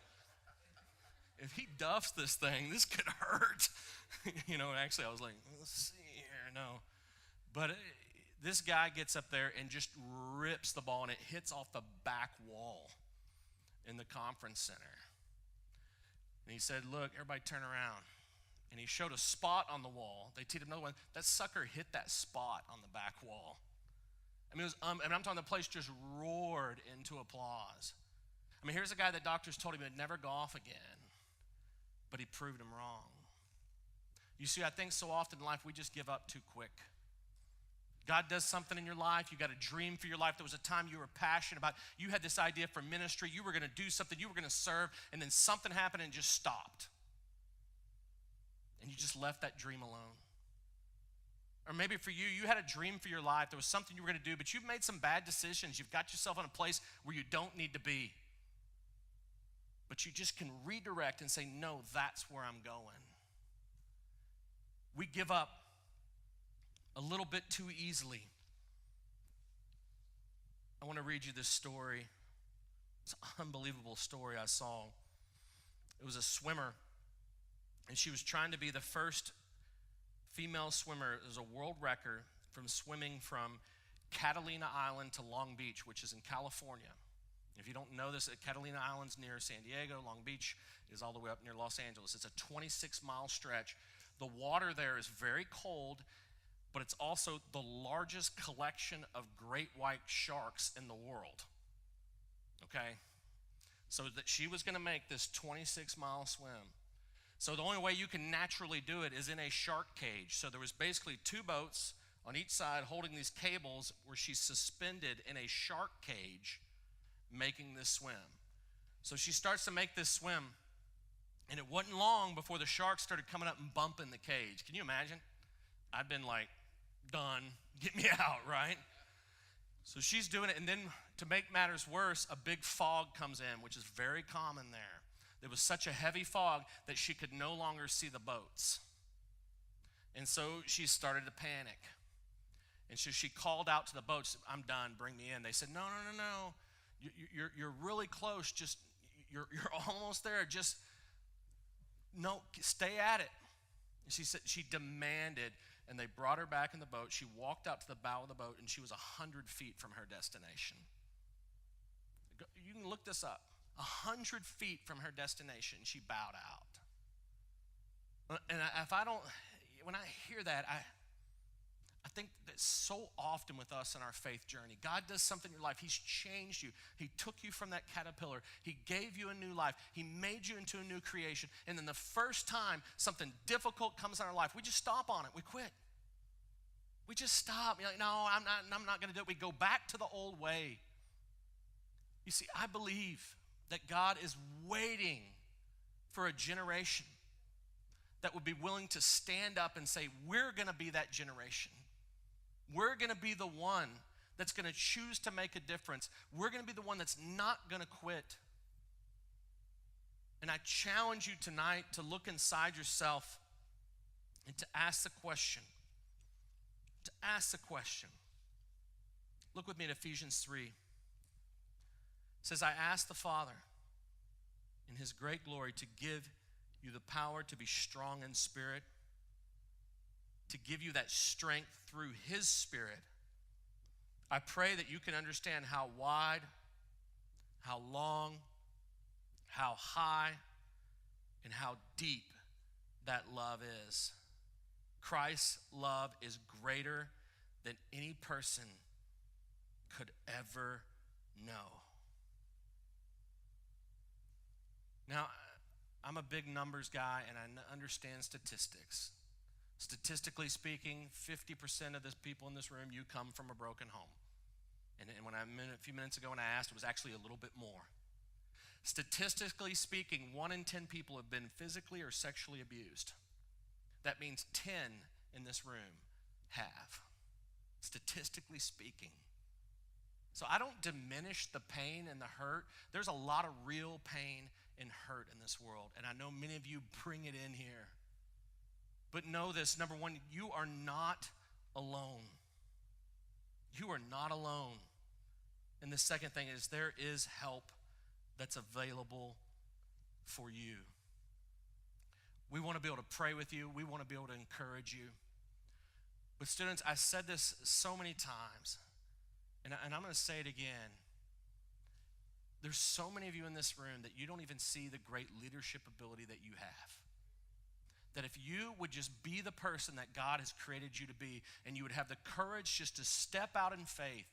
if he duffs this thing, this could hurt. Actually, I was like, let's see here. No. But this guy gets up there and just rips the ball, and it hits off the back wall in the conference center. And he said, look, everybody turn around. And he showed a spot on the wall. They teed another one. That sucker hit that spot on the back wall. I'm talking, the place just roared into applause. Here's a guy that doctors told him he'd never golf again, but he proved him wrong. You see, I think so often in life we just give up too quick. God does something in your life. You got a dream for your life. There was a time you were passionate about. You had this idea for ministry. You were going to do something. You were going to serve, and then something happened and just stopped. And you just left that dream alone. Or maybe for you, you had a dream for your life. There was something you were going to do, but you've made some bad decisions. You've got yourself in a place where you don't need to be. But you just can redirect and say, no, that's where I'm going. We give up a little bit too easily. I want to read you this story. It's an unbelievable story I saw. It was a swimmer, and she was trying to be the first female swimmer. It was a world record from swimming from Catalina Island to Long Beach, which is in California. If you don't know this, Catalina Island's near San Diego. Long Beach is all the way up near Los Angeles. It's a 26-mile stretch. The water there is very cold, but it's also the largest collection of great white sharks in the world. Okay? So that she was going to make this 26-mile swim. So the only way you can naturally do it is in a shark cage. So there was basically two boats on each side holding these cables where she's suspended in a shark cage making this swim. So she starts to make this swim, and it wasn't long before the sharks started coming up and bumping the cage. Can you imagine? I'd been like, done, get me out, right? So she's doing it, and then to make matters worse, a big fog comes in, which is very common there. There was such a heavy fog that she could no longer see the boats. And so she started to panic. And so she called out to the boats, I'm done, bring me in. They said, no. You're really close. Just, you're almost there. Just, no, stay at it. And she said, she demanded, and they brought her back in the boat. She walked out to the bow of the boat, and she was 100 feet from her destination. You can look this up. 100 feet from her destination, she bowed out. And when I hear that, I think that so often with us in our faith journey, God does something in your life. He's changed you. He took you from that caterpillar. He gave you a new life. He made you into a new creation. And then the first time something difficult comes in our life, we just stop on it. We quit. We just stop. You're like, no, I'm not going to do it. We go back to the old way. You see, I believe that God is waiting for a generation that would be willing to stand up and say, we're going to be that generation. We're going to be the one that's going to choose to make a difference. We're going to be the one that's not going to quit. And I challenge you tonight to look inside yourself and to ask the question. To ask the question. Look with me at Ephesians 3. It says, I ask the Father in his great glory to give you the power to be strong in spirit, to give you that strength through his Spirit. I pray that you can understand how wide, how long, how high, and how deep that love is. Christ's love is greater than any person could ever know. Now, I'm a big numbers guy, and I understand statistics. Statistically speaking, 50% of the people in this room, you come from a broken home. And when a few minutes ago when I asked, it was actually a little bit more. Statistically speaking, 1 in 10 people have been physically or sexually abused. That means 10 in this room have, statistically speaking. So I don't diminish the pain and the hurt. There's a lot of real pain and hurt in this world, and I know many of you bring it in here. But know this, number one, you are not alone. You are not alone. And the second thing is there is help that's available for you. We want to be able to pray with you. We want to be able to encourage you. But students, I said this so many times, and I'm going to say it again. There's so many of you in this room that you don't even see the great leadership ability that you have. That if you would just be the person that God has created you to be, and you would have the courage just to step out in faith,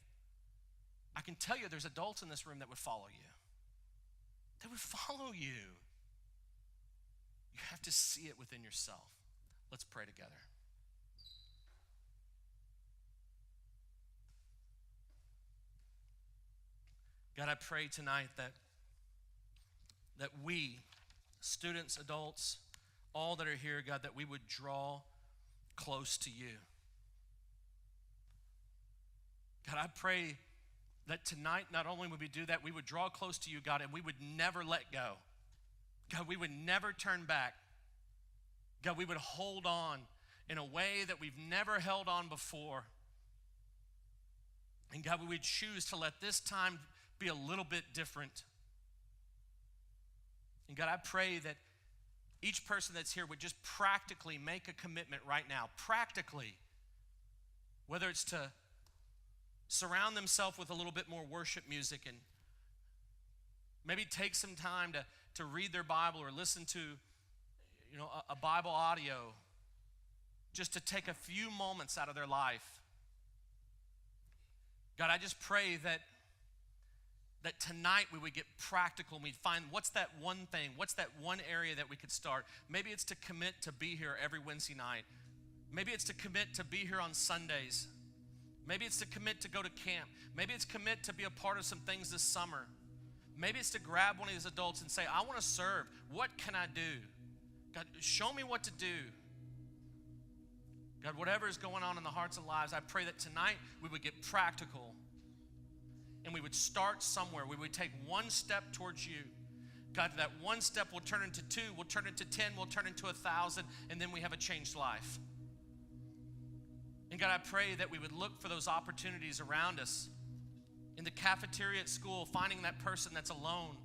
I can tell you there's adults in this room that would follow you. They would follow you. You have to see it within yourself. Let's pray together. God, I pray tonight that we, students, adults, all that are here, God, that we would draw close to you. God, I pray that tonight not only would we do that, we would draw close to you, God, and we would never let go. God, we would never turn back. God, we would hold on in a way that we've never held on before. And God, we would choose to let this time be a little bit different. And God, I pray that each person that's here would just practically make a commitment right now. Practically. Whether it's to surround themselves with a little bit more worship music and maybe take some time to read their Bible or listen to a Bible audio, just to take a few moments out of their life. God, I just pray that tonight we would get practical and we'd find what's that one thing, what's that one area that we could start. Maybe it's to commit to be here every Wednesday night. Maybe it's to commit to be here on Sundays. Maybe it's to commit to go to camp. Maybe it's commit to be a part of some things this summer. Maybe it's to grab one of these adults and say, I want to serve. What can I do? God, show me what to do. God, whatever is going on in the hearts and lives, I pray that tonight we would get practical and we would start somewhere. We would take one step towards you. God, that one step will turn into 2, will turn into 10, will turn into 1,000, and then we have a changed life. And God, I pray that we would look for those opportunities around us. In the cafeteria at school, finding that person that's alone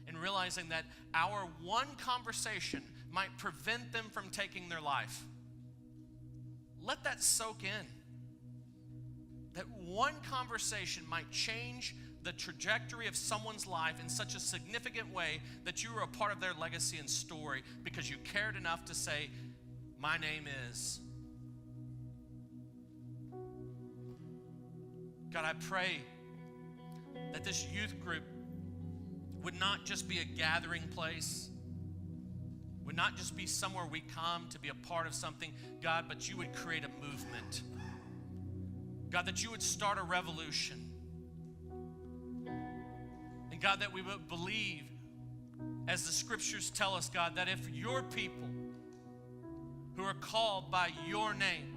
and realizing that our one conversation might prevent them from taking their life. Let that soak in. That one conversation might change the trajectory of someone's life in such a significant way that you were a part of their legacy and story because you cared enough to say, my name is. God, I pray that this youth group would not just be a gathering place, would not just be somewhere we come to be a part of something, God, but you would create a movement. God, that you would start a revolution. And God, that we would believe, as the scriptures tell us, God, that if your people who are called by your name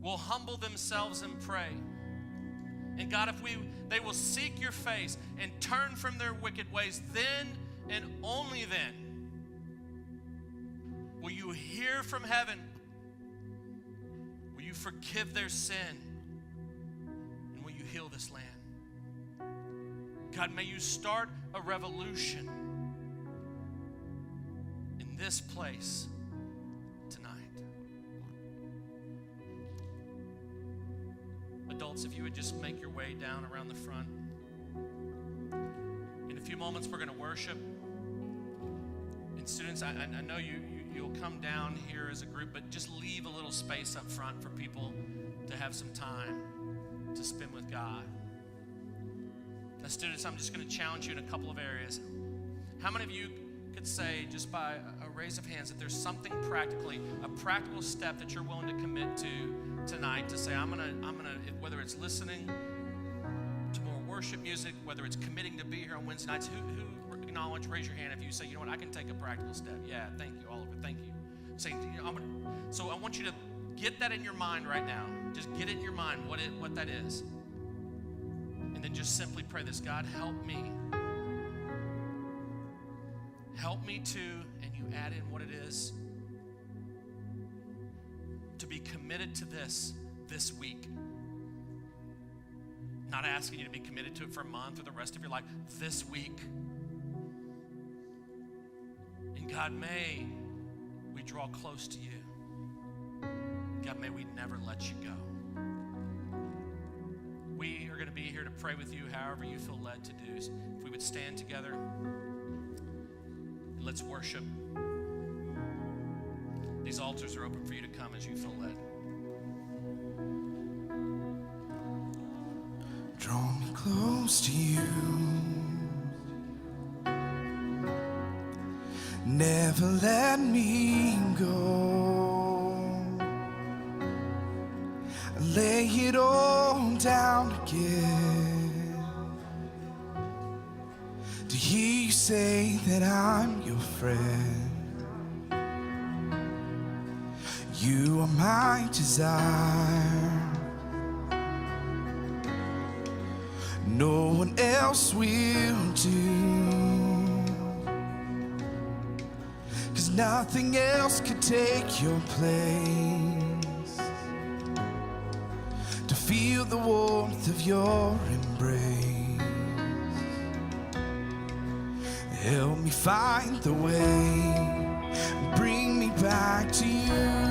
will humble themselves and pray, and God, if they will seek your face and turn from their wicked ways, then and only then will you hear from heaven. Will you forgive their sin? And will you heal this land? God, may you start a revolution in this place tonight. Adults, if you would just make your way down around the front. In a few moments, we're going to worship. And students, I know you'll come down here as a group, but just leave a little space up front for people to have some time to spend with God. Now, students, I'm just going to challenge you in a couple of areas. How many of you could say, just by a raise of hands, that there's something practically, a practical step that you're willing to commit to tonight to say, I'm gonna, whether it's listening to more worship music, whether it's committing to be here on Wednesday nights, who acknowledge, raise your hand if you say, you know what, I can take a practical step. Yeah, thank you, Oliver, thank you. Say, so I want you to get that in your mind right now. Just get it in your mind, what that is. And then just simply pray this, God, help me. Help me to, and you add in what it is, to be committed to this week. Not asking you to be committed to it for a month or the rest of your life. This week. And God, may we draw close to you. God, may we never let you go. We are going to be here to pray with you however you feel led to do. So if we would stand together, and let's worship. These altars are open for you to come as you feel led. Draw me close to you. Never let me go. Lay it all down again. To hear you say that I'm your friend. You are my desire. No one else will do. 'Cause nothing else could take your place. To feel the warmth of your embrace. Help me find the way. Bring me back to you.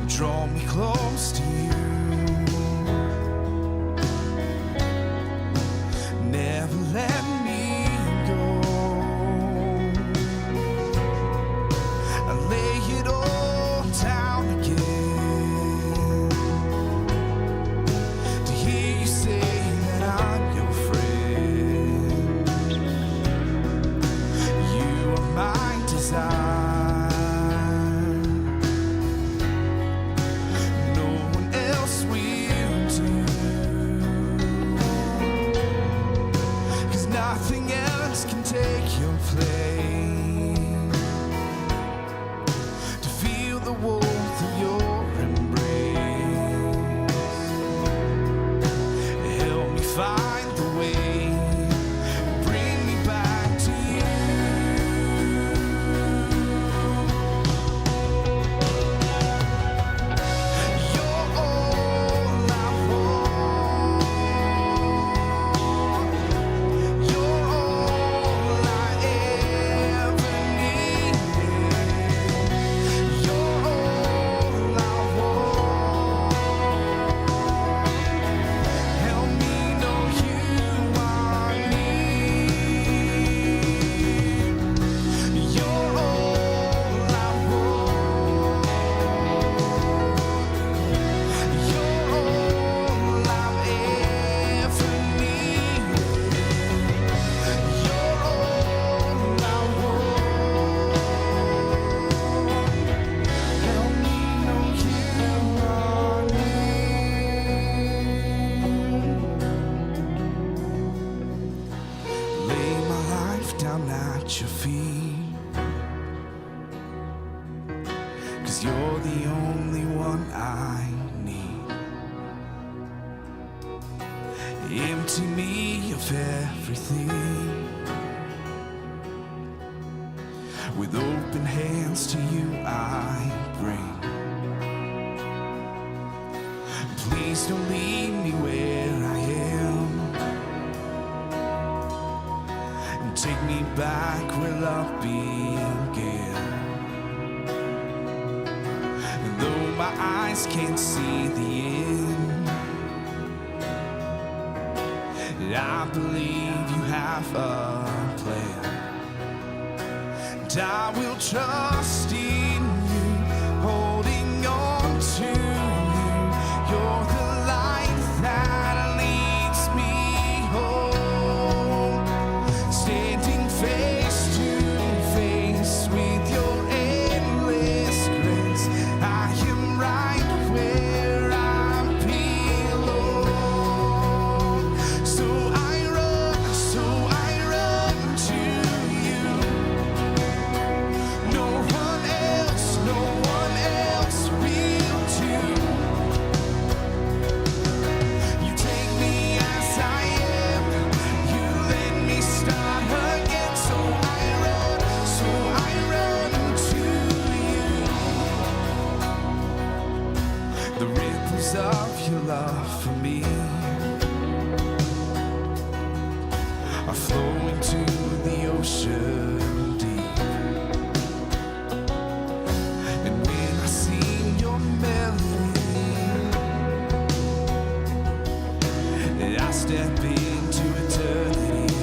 Draw me close to you. Never let me go. I lay it all down again. To hear you say that I'm your friend. You are my desire. No one else empty me of everything. With open hands to you I bring. Please don't leave me where I am, and take me back where love began. And though my eyes can't see the end, I believe you have a plan. And I will trust in you, holding on to you. You're the light that leads me home. Standing face to face with your endless grace, I am right where I belong. So I run to you. No one else will do. You take me as I am, you let me start again. So I run to you. The ripples of your love for me are flowing to the ocean deep. And when I sing your melody, I step into eternity.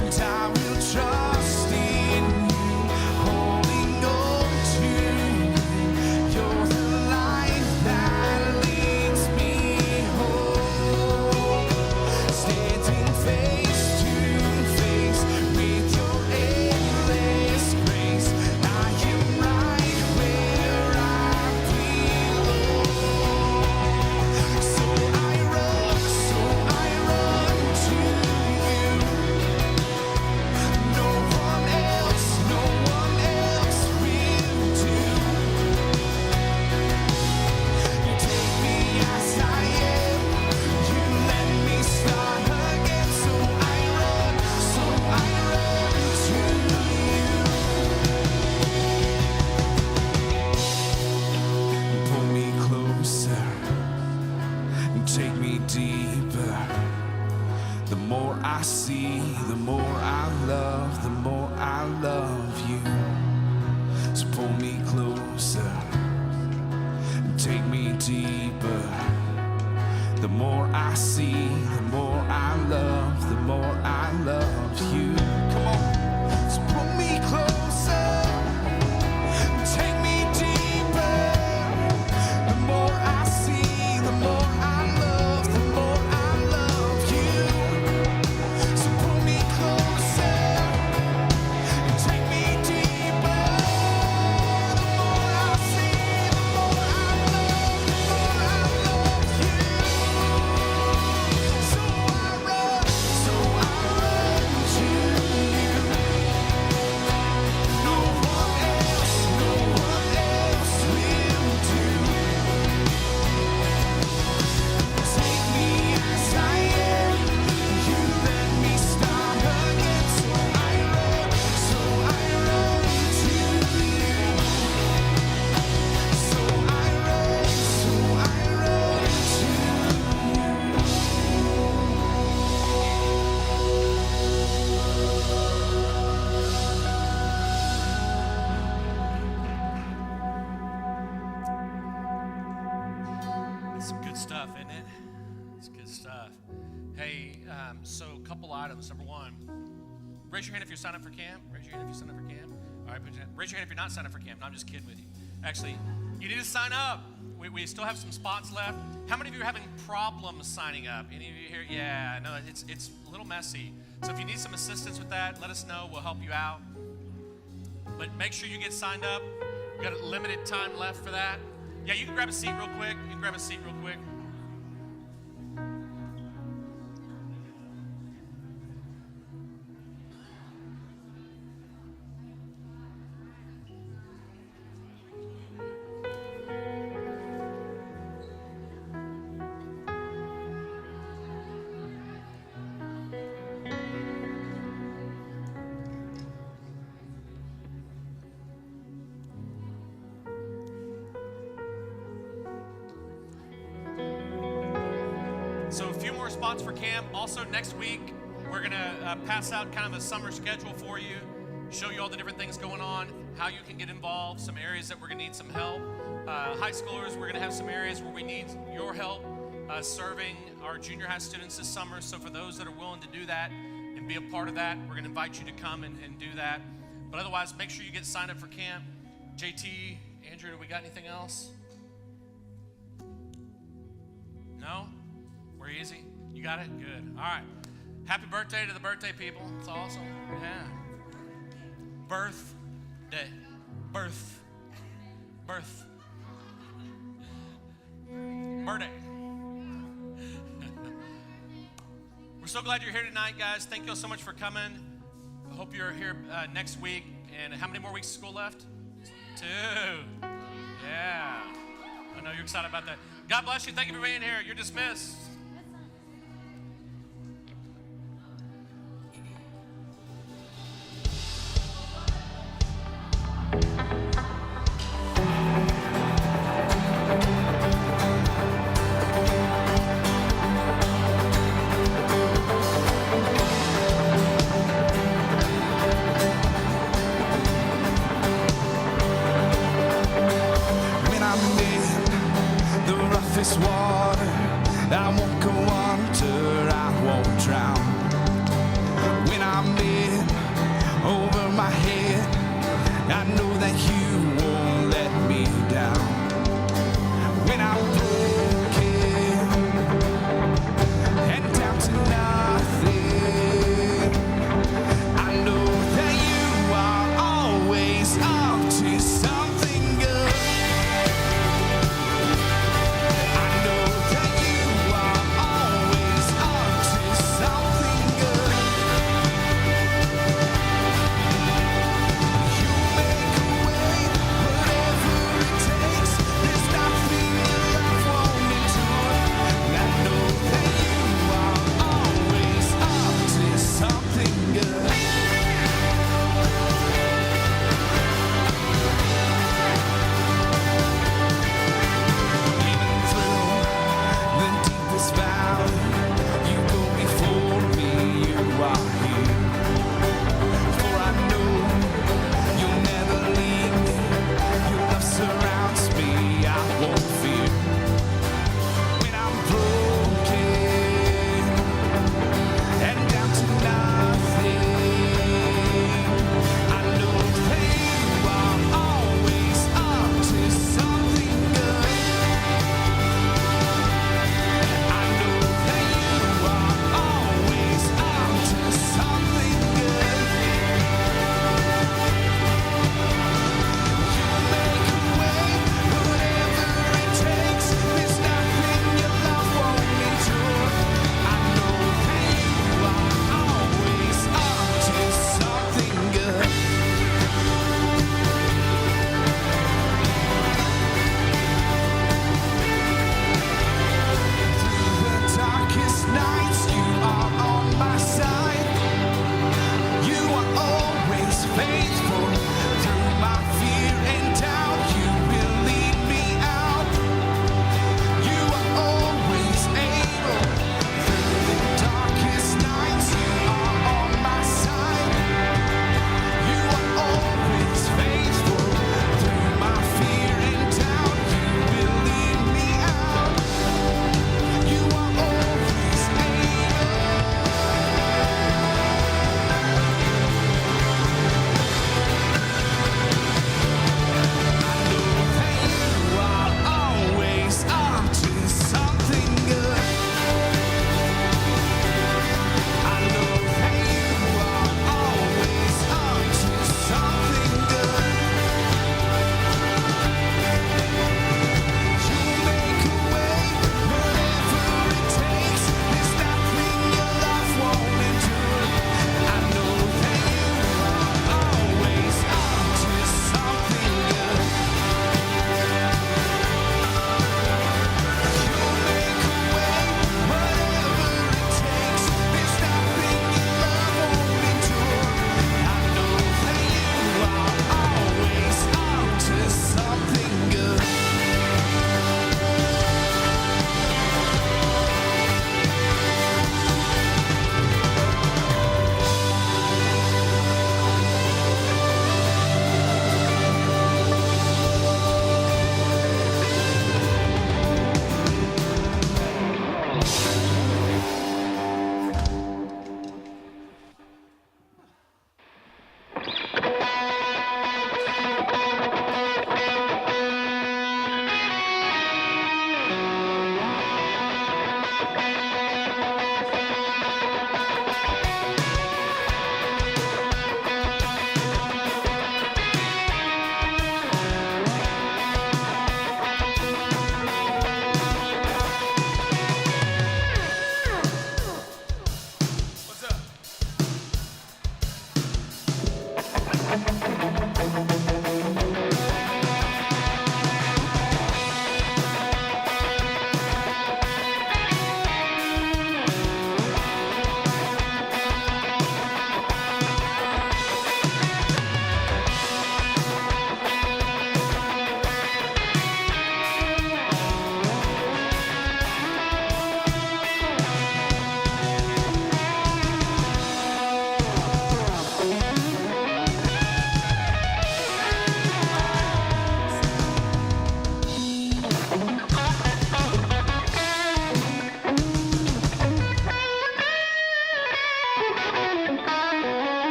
And I will trust in you, holding on to you. You're the light that leads me home. Standing face to face with your endless grace, I am right where I belong. So I run to you. No one else will do. You take me as I am, you let me start again. So I run to you. Pull me closer and take me deeper. The more I see, the more I love, the more I love you. So pull me closer and take me deeper. The more I see, the more I love, the more I love you. Come on, so pull me closer, take me deeper. The more I see, the more I love, the more I love you. So pull me closer, take me deeper. The more I see, the more I love, the more I love you. So I run to you. No one else will do. Take me as I am, you let me start again. So I run to you. So I run It's some good stuff, isn't it? It's good stuff. Hey, so a couple items. Number one, raise your hand if you're signed up for camp. Raise your hand if you're signed up for camp. All right, raise your hand if you're not signed up for camp. No, I'm just kidding with you. Actually, you need to sign up. We still have some spots left. How many of you are having problems signing up? Any of you here? Yeah, no, it's a little messy. So if you need some assistance with that, let us know. We'll help you out. But make sure you get signed up. We've got a limited time left for that. Yeah, you can grab a seat real quick. spots for camp. Also, next week, we're going to pass out kind of a summer schedule for you, show you all the different things going on, how you can get involved, some areas that we're going to need some help. High schoolers, we're going to have some areas where we need your help serving our junior high students this summer. So for those that are willing to do that and be a part of that, we're going to invite you to come and do that. But otherwise, make sure you get signed up for camp. JT, Andrew, do we got anything else? No? We're easy? You got it? Good. All right. Happy birthday to the birthday people. It's awesome. Yeah. Birthday. Birth. Birthday. We're so glad you're here tonight, guys. Thank you all so much for coming. I hope you're here next week. And how many more weeks of school left? 2. Yeah. I know you're excited about that. God bless you. Thank you for being here. You're dismissed. Water, I won't go under, I won't drown. When I'm in over my head, I know that you